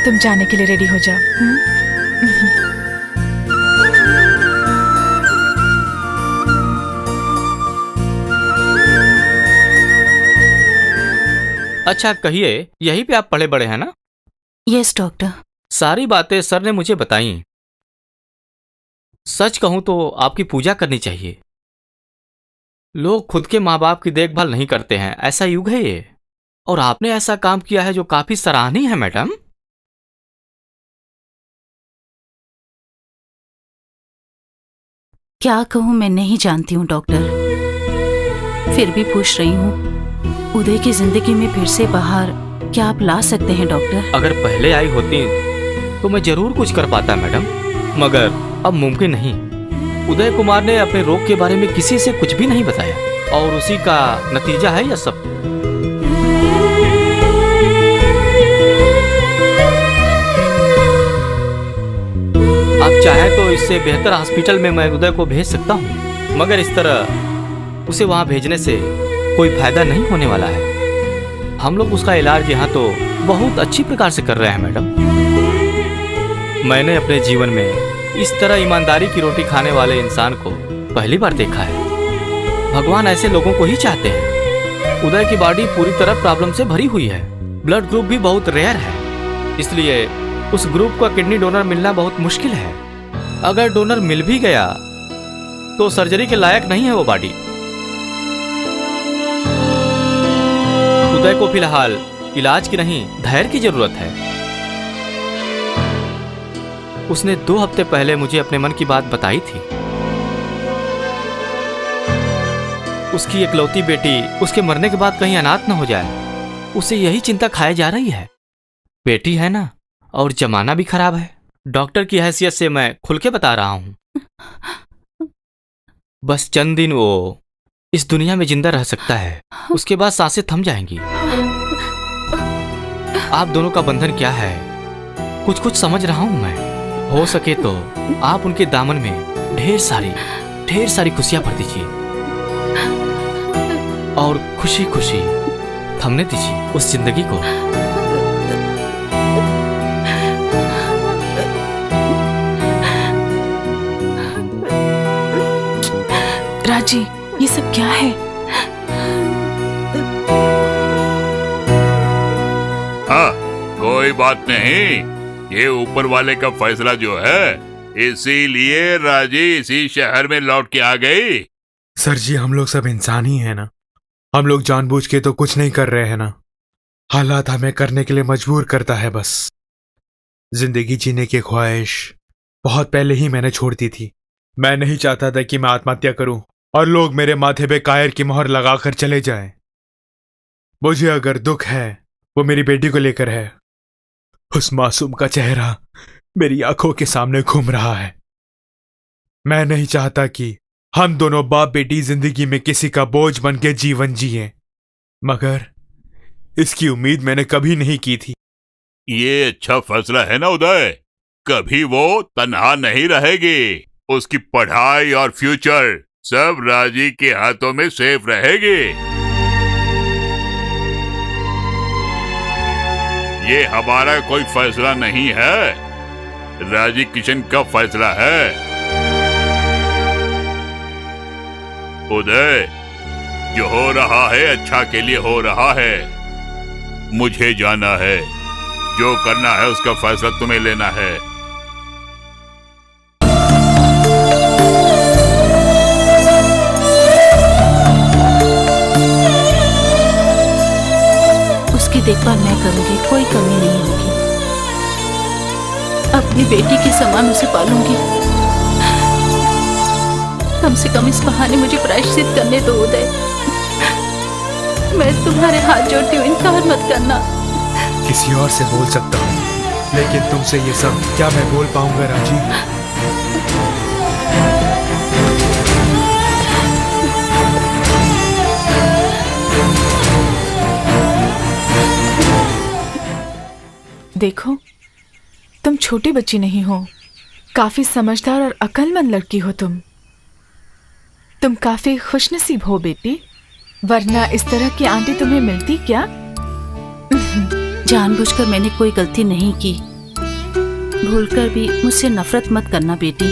तुम जाने के लिए रेडी हो जाओ। अच्छा आप कहिए, यहीं पे आप पढ़े बड़े हैं ना? Yes doctor. सारी बातें सर ने मुझे बताई। सच कहूं तो आपकी पूजा करनी चाहिए। लोग खुद के माँ बाप की देखभाल नहीं करते हैं, ऐसा युग है ये। और आपने ऐसा काम किया है जो काफी सराहनीय है मैडम। क्या कहूं, मैं नहीं जानती हूँ डॉक्टर। फिर भी पूछ रही हूँ, उदय की जिंदगी में फिर से बाहर क्या आप ला सकते हैं डॉक्टर? अगर पहले आई होती तो मैं जरूर कुछ कर पाता मैडम, मगर अब मुमकिन नहीं। उदय कुमार ने अपने रोग के बारे में किसी से कुछ भी नहीं बताया और उसी का नतीजा है यह सब। आप चाहे तो इससे बेहतर हॉस्पिटल में मैं उदय को भेज सकता हूँ, मगर इस तरह उसे वहां भेजने से कोई फायदा नहीं होने वाला है। हम लोग उसका इलाज यहाँ तो बहुत अच्छी प्रकार से कर रहे हैं मैडम। मैंने अपने जीवन में इस तरह ईमानदारी की रोटी खाने वाले इंसान को पहली बार देखा है। भगवान ऐसे लोगों को ही चाहते हैं। उदय की बॉडी पूरी तरह प्रॉब्लम से भरी हुई है। ब्लड ग्रुप भी बहुत रेयर है, इसलिए उस ग्रुप का किडनी डोनर मिलना बहुत मुश्किल है। अगर डोनर मिल भी गया तो सर्जरी के लायक नहीं है वो बॉडी। उदय को फिलहाल इलाज की नहीं, धैर्य की जरूरत है। उसने 2 हफ्ते पहले मुझे अपने मन की बात बताई थी। उसकी इकलौती बेटी उसके मरने के बाद कहीं अनाथ न हो जाए, उसे यही चिंता खाए जा रही है। बेटी है ना, और जमाना भी खराब है। डॉक्टर की हैसियत से मैं खुल के बता रहा हूं। बस चंद दिन वो इस दुनिया में जिंदा रह सकता है, उसके बाद सांसें थम जाएंगी। आप दोनों का बंधन क्या है कुछ कुछ समझ रहा हूं मैं। हो सके तो आप उनके दामन में ढेर सारी खुशियां भर दीजिए और खुशी खुशी थमने दीजिए उस जिंदगी को। राजी, ये सब क्या है? हाँ, कोई बात नहीं, ये ऊपर वाले का फैसला जो है, इसीलिए राजी इसी शहर में लौट के आ गई। सर जी, हम लोग सब इंसान ही हैं ना। हम लोग जानबूझ के तो कुछ नहीं कर रहे हैं ना। हालात हमें करने के लिए मजबूर करता है बस। जिंदगी जीने की ख्वाहिश बहुत पहले ही मैंने छोड़ दी थी। मैं नहीं चाहता था कि मैं आत्महत्या करूं और लोग मेरे माथे पे कायर की मोहर लगाकर चले जाएं। मुझे अगर दुख है वो मेरी बेटी को लेकर है। उस मासूम का चेहरा मेरी आंखों के सामने घूम रहा है। मैं नहीं चाहता कि हम दोनों बाप बेटी जिंदगी में किसी का बोझ बन के जीवन जिए, मगर इसकी उम्मीद मैंने कभी नहीं की थी। ये अच्छा फैसला है ना उदय, कभी वो तन्हा नहीं रहेगी। उसकी पढ़ाई और फ्यूचर सब राजी के हाथों में सेफ रहेगी। ये हमारा कोई फैसला नहीं है, राजी किशन का फैसला है। उदय, जो हो रहा है अच्छा के लिए हो रहा है। मुझे जाना है, जो करना है उसका फैसला तुम्हें लेना है। उसकी देखभाल मैं करूंगी, कोई कमी नहीं होगी। अपनी बेटी के समान उसे पालूंगी। कम से कम इस बहाने मुझे प्रायश्चित करने दो उदय। मैं तुम्हारे हाथ जोड़ती हूँ, इनकार मत करना। किसी और से बोल सकता हूँ, लेकिन तुमसे ये सब क्या मैं बोल पाऊंगा राजी? देखो, तुम छोटी बच्ची नहीं हो, काफी समझदार और अक्लमंद लड़की हो तुम काफी खुशनसीब हो बेटी, वरना इस तरह की आंटी तुम्हें मिलती क्या? जानबूझकर मैंने कोई गलती नहीं की। भूलकर भी मुझसे नफरत मत करना बेटी।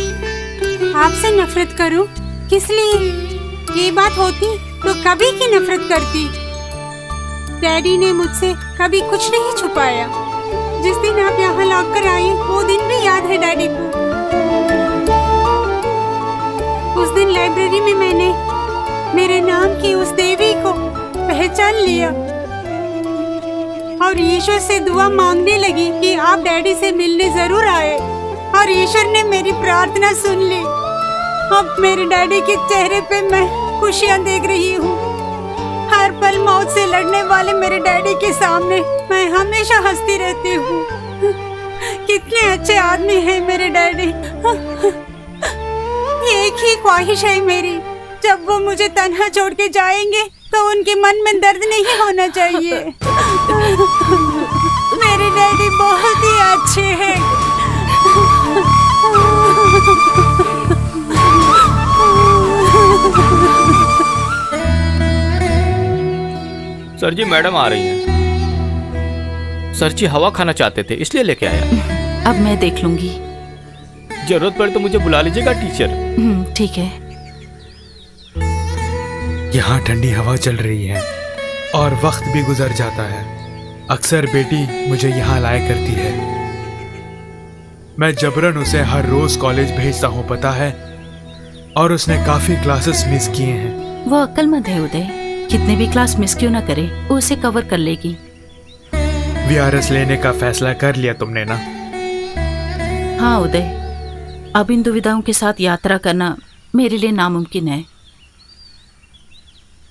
आपसे नफरत करूं? किस लिए? ये बात होती तो कभी की नफरत करती। डैडी ने मुझसे कभी कुछ नहीं छुपाया। जिस दिन आप यहाँ लौटकर आए, वो दिन भी याद है डैडी को। उस दिन लाइब्रेरी में मैंने मेरे नाम की उस देवी को पहचान लिया और ईश्वर से दुआ मांगने लगी कि आप डैडी से मिलने जरूर आए, और ईश्वर ने मेरी प्रार्थना सुन ली। अब मेरे डैडी के चेहरे पे मैं खुशियाँ देख रही हूँ। हर पल मौत से लड़ने वाले मेरे डैडी के सामने मैं हमेशा हंसती रहती हूँ। कितने अच्छे आदमी हैं मेरे डैडी। एक ही ख्वाहिश है मेरी, जब वो मुझे तन्हा छोड़ के जाएंगे तो उनके मन में दर्द नहीं होना चाहिए। मेरे डैडी बहुत ही अच्छे हैं। सर जी, मैडम आ रही हैं। सर जी हवा खाना चाहते थे, इसलिए लेके आया। अब मैं देख लूंगी। जरूरत पड़े तो मुझे बुला लीजिएगा टीचर। ठीक है। यहाँ ठंडी हवा चल रही है और वक्त भी गुजर जाता है। अक्सर बेटी मुझे यहाँ लाया करती है। मैं जबरन उसे हर रोज कॉलेज भेजता हूँ, पता है, और उसने काफी क्लासेस मिस किए हैं। वो अक्लमंद है उदय, कितने भी क्लास मिस क्यों ना करे, वो उसे कवर कर लेगी। VRS लेने का फैसला कर लिया तुमने ना? हाँ उदय, अब इन दुविधाओं के साथ यात्रा करना मेरे लिए नामुमकिन है।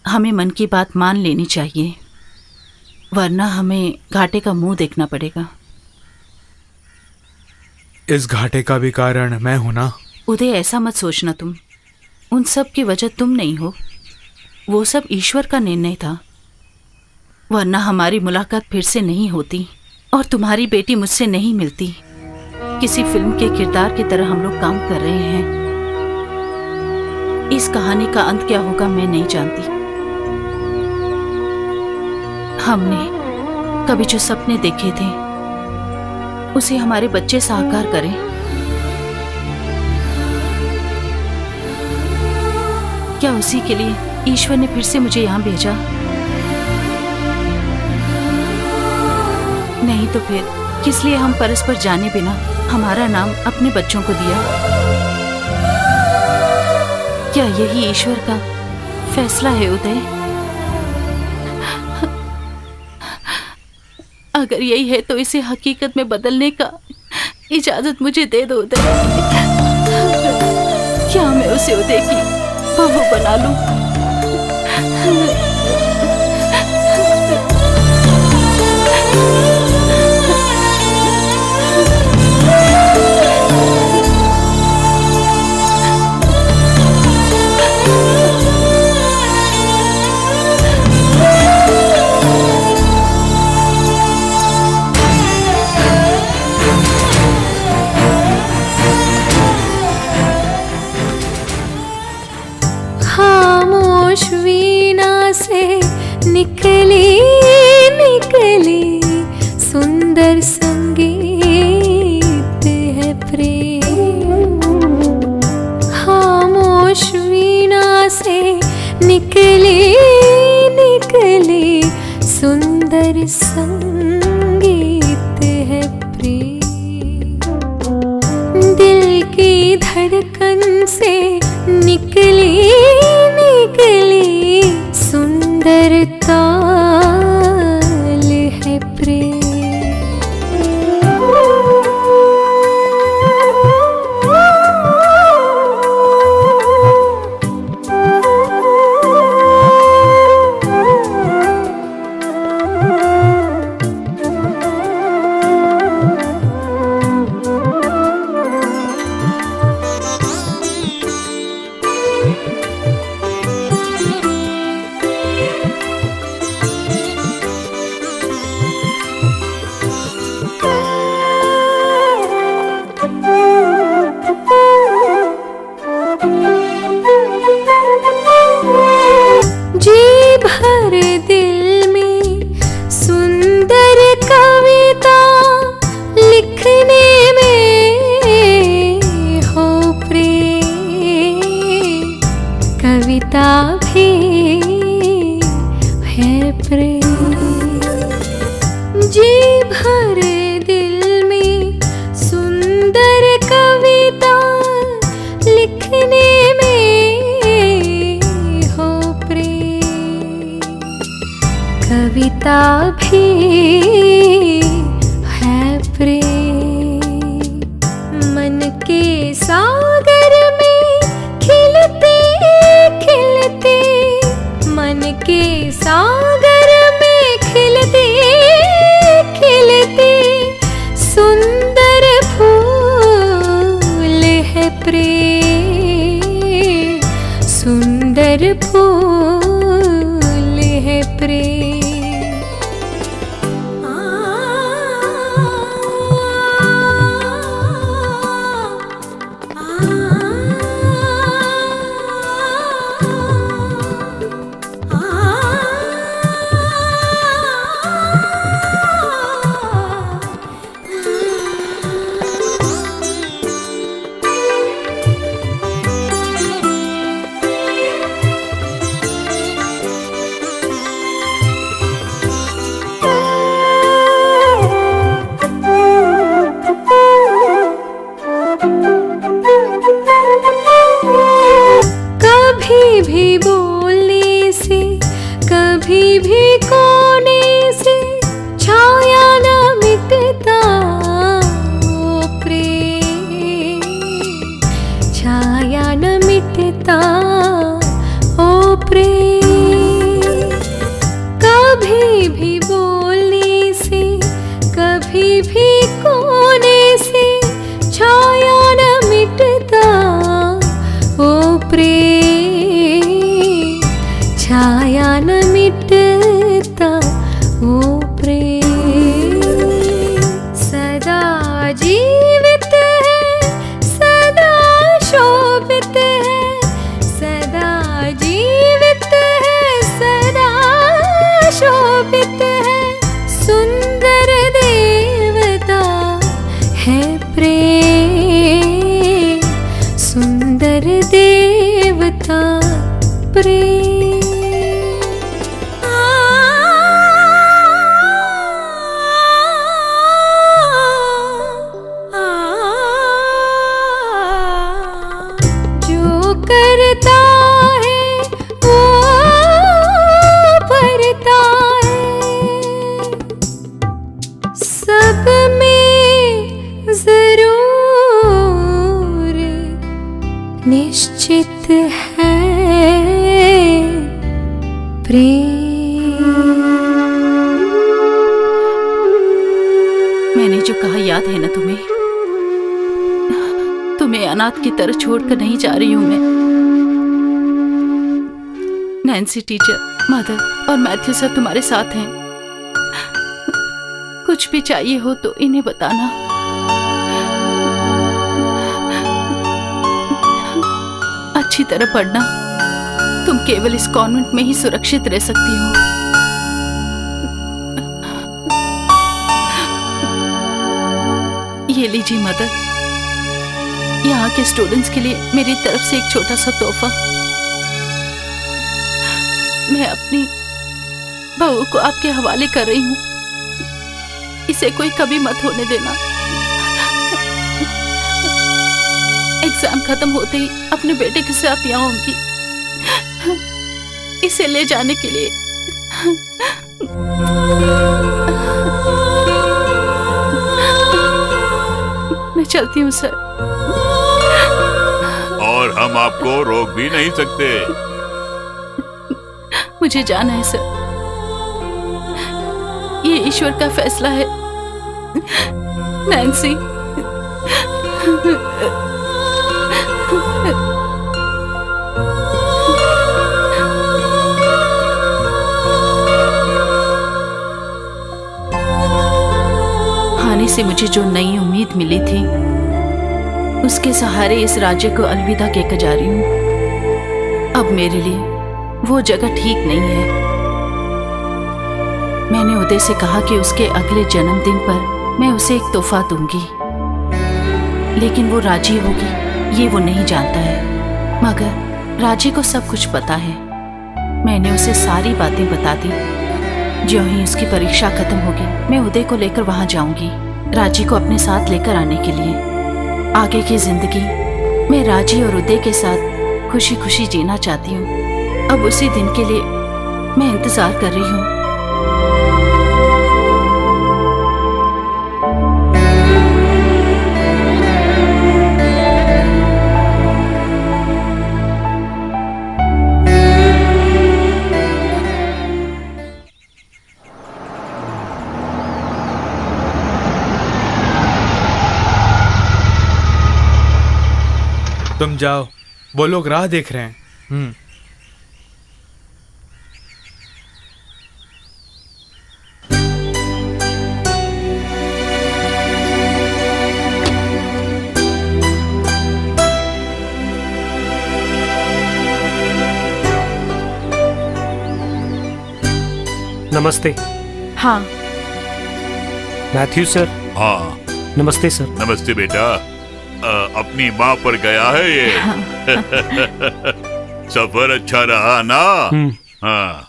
हमें मन की बात मान लेनी चाहिए, वरना हमें घाटे का मुंह देखना पड़ेगा। इस घाटे का भी कारण मैं हूं ना? उदय, ऐसा मत सोचना तुम। उन सब की वजह तुम नहीं हो, वो सब ईश्वर का निर्णय था। वरना हमारी मुलाकात फिर से नहीं होती और तुम्हारी बेटी मुझसे नहीं मिलती। किसी फिल्म के किरदार की तरह हम लोग काम कर रहे हैं। इस कहानी का अंत क्या होगा मैं नहीं जानती। हमने कभी जो सपने देखे थे उसे हमारे बच्चे साकार करें। क्या उसी के लिए ईश्वर ने फिर से मुझे यहाँ भेजा? नहीं तो फिर किस लिए हम परस्पर जाने बिना हमारा नाम अपने बच्चों को दिया? क्या यही ईश्वर का फैसला है उदय? अगर यही है तो इसे हकीकत में बदलने का इजाजत मुझे दे दो उदय। क्या मैं उसे उदय की बहू बना लूं? खामोश वीणा से निकली सुंदर संगीत है प्रेम। खामोश वीणा से निकले निकले सुंदर संगीत है प्रेम। दिल की धड़कन से निकले निकले सुंदर ताल है प्रेम। जी भर दिल में सुंदर कविता लिखने में हो प्रेम। कविता भी है प्रेम। जी भर दिल में सुंदर कविता लिखने में हो प्रेम। कविता भी है प्रेम। मन के सागर में खिलते खिलते, मन के सागर में खिलते खिलते सुंदर फूल है प्रेम। सुंदर फूल है प्रेम। कभी भी बोलने से, कभी भी कोने से छाया न मिटता ओ प्रेम। छाया न मिटता ओ प्रेम। कभी भी बोलने से, कभी भी कोने से छाया न मिटता ओ प्रेम। छाया न मिटता ओ प्रेम। सदा जीवित है, सदा शोभित है, सदा जीवित है, सदा शोभित है। सुंदर देवता है प्रेम। सुंदर देवता प्रेम। जो करता है वो भरता है। सब में जरूर निश्चित है प्रेम। मैंने जो कहा याद है ना तुम्हें? तुम्हें अनाथ की तरह छोड़कर नहीं जा रही हूं मैं। नैन्सी टीचर, मदर और मैथ्यू सर तुम्हारे साथ हैं। कुछ भी चाहिए हो तो इन्हें बताना। अच्छी तरह पढ़ना। तुम केवल इस कॉन्वेंट में ही सुरक्षित रह सकती हो। ये लीजिए मदर, यहाँ के स्टूडेंट्स के लिए मेरी तरफ से एक छोटा सा तोहफा। मैं अपनी बहू को आपके हवाले कर रही हूँ। इसे कोई कभी मत होने देना। एग्जाम खत्म होते ही अपने बेटे के साथ यहाँ आऊंगी, इसे ले जाने के लिए। मैं चलती हूँ सर। और हम आपको रोक भी नहीं सकते। मुझे जाना है सर, ये ईश्वर का फैसला है। नैन्सी, हानि से मुझे जो नई उम्मीद मिली थी, उसके सहारे इस राज्य को अलविदा कहकर जा रही हूँ। अब मेरे लिए वो जगह ठीक नहीं है। मैंने उदय से कहा कि उसके अगले जन्मदिन पर मैं उसे एक तोहफा दूंगी, लेकिन वो राजी होगी ये वो नहीं जानता है। मगर राजी को सब कुछ पता है। मैंने उसे सारी बातें बता दी। ज्यों ही उसकी परीक्षा खत्म होगी, मैं उदय को लेकर वहां जाऊंगी, राजी को अपने साथ लेकर आने के लिए। आगे की जिंदगी मैं राजी और उदय के साथ खुशी खुशी जीना चाहती हूँ। अब उसी दिन के लिए मैं इंतजार कर रही हूँ। तुम जाओ, वो लोग राह देख रहे हैं। नमस्ते। हाँ, मैथ्यू सर। हाँ, नमस्ते सर। नमस्ते बेटा। अपनी माँ पर गया है ये। सफर अच्छा रहा ना? हाँ।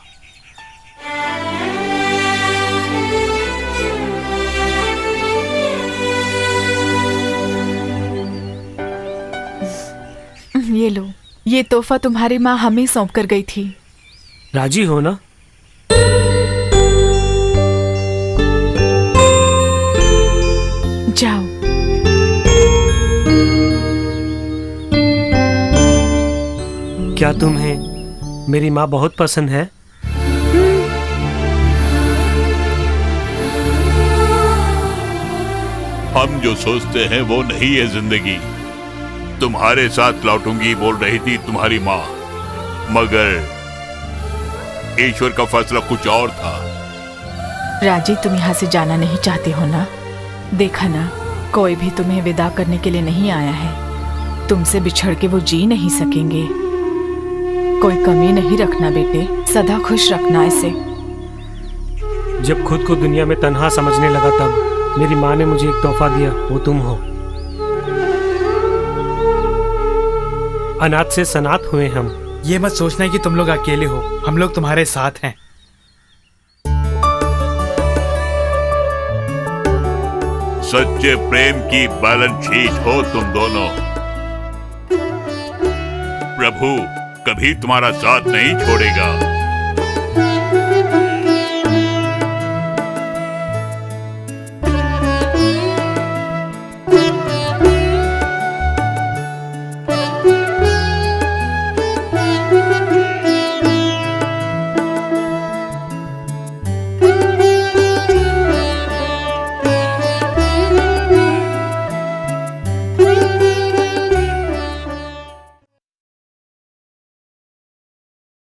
ये लो, ये तोहफा तुम्हारी माँ हमें सौंप कर गई थी। राजी हो ना? जाओ। क्या तुम्हें मेरी माँ बहुत पसंद है? हम जो सोचते हैं वो नहीं है जिंदगी। तुम्हारे साथ लौटूंगी बोल रही थी तुम्हारी माँ, मगर ईश्वर का फैसला कुछ और था। राजी, तुम यहाँ से जाना नहीं चाहते हो ना? देखा ना, कोई भी तुम्हें विदा करने के लिए नहीं आया है। तुमसे बिछड़ के वो जी नहीं सकेंगे। कोई कमी नहीं रखना बेटे, सदा खुश रखना इसे। जब खुद को दुनिया में तन्हा समझने लगा तब मेरी माँ ने मुझे एक तोहफा दिया, वो तुम हो। अनाथ से सनाथ हुए हम। ये मत सोचना कि तुम लोग अकेले हो, हम लोग तुम्हारे साथ हैं। सच्चे प्रेम की बैलेंस शीट हो तुम दोनों। प्रभु कभी तुम्हारा साथ नहीं छोड़ेगा।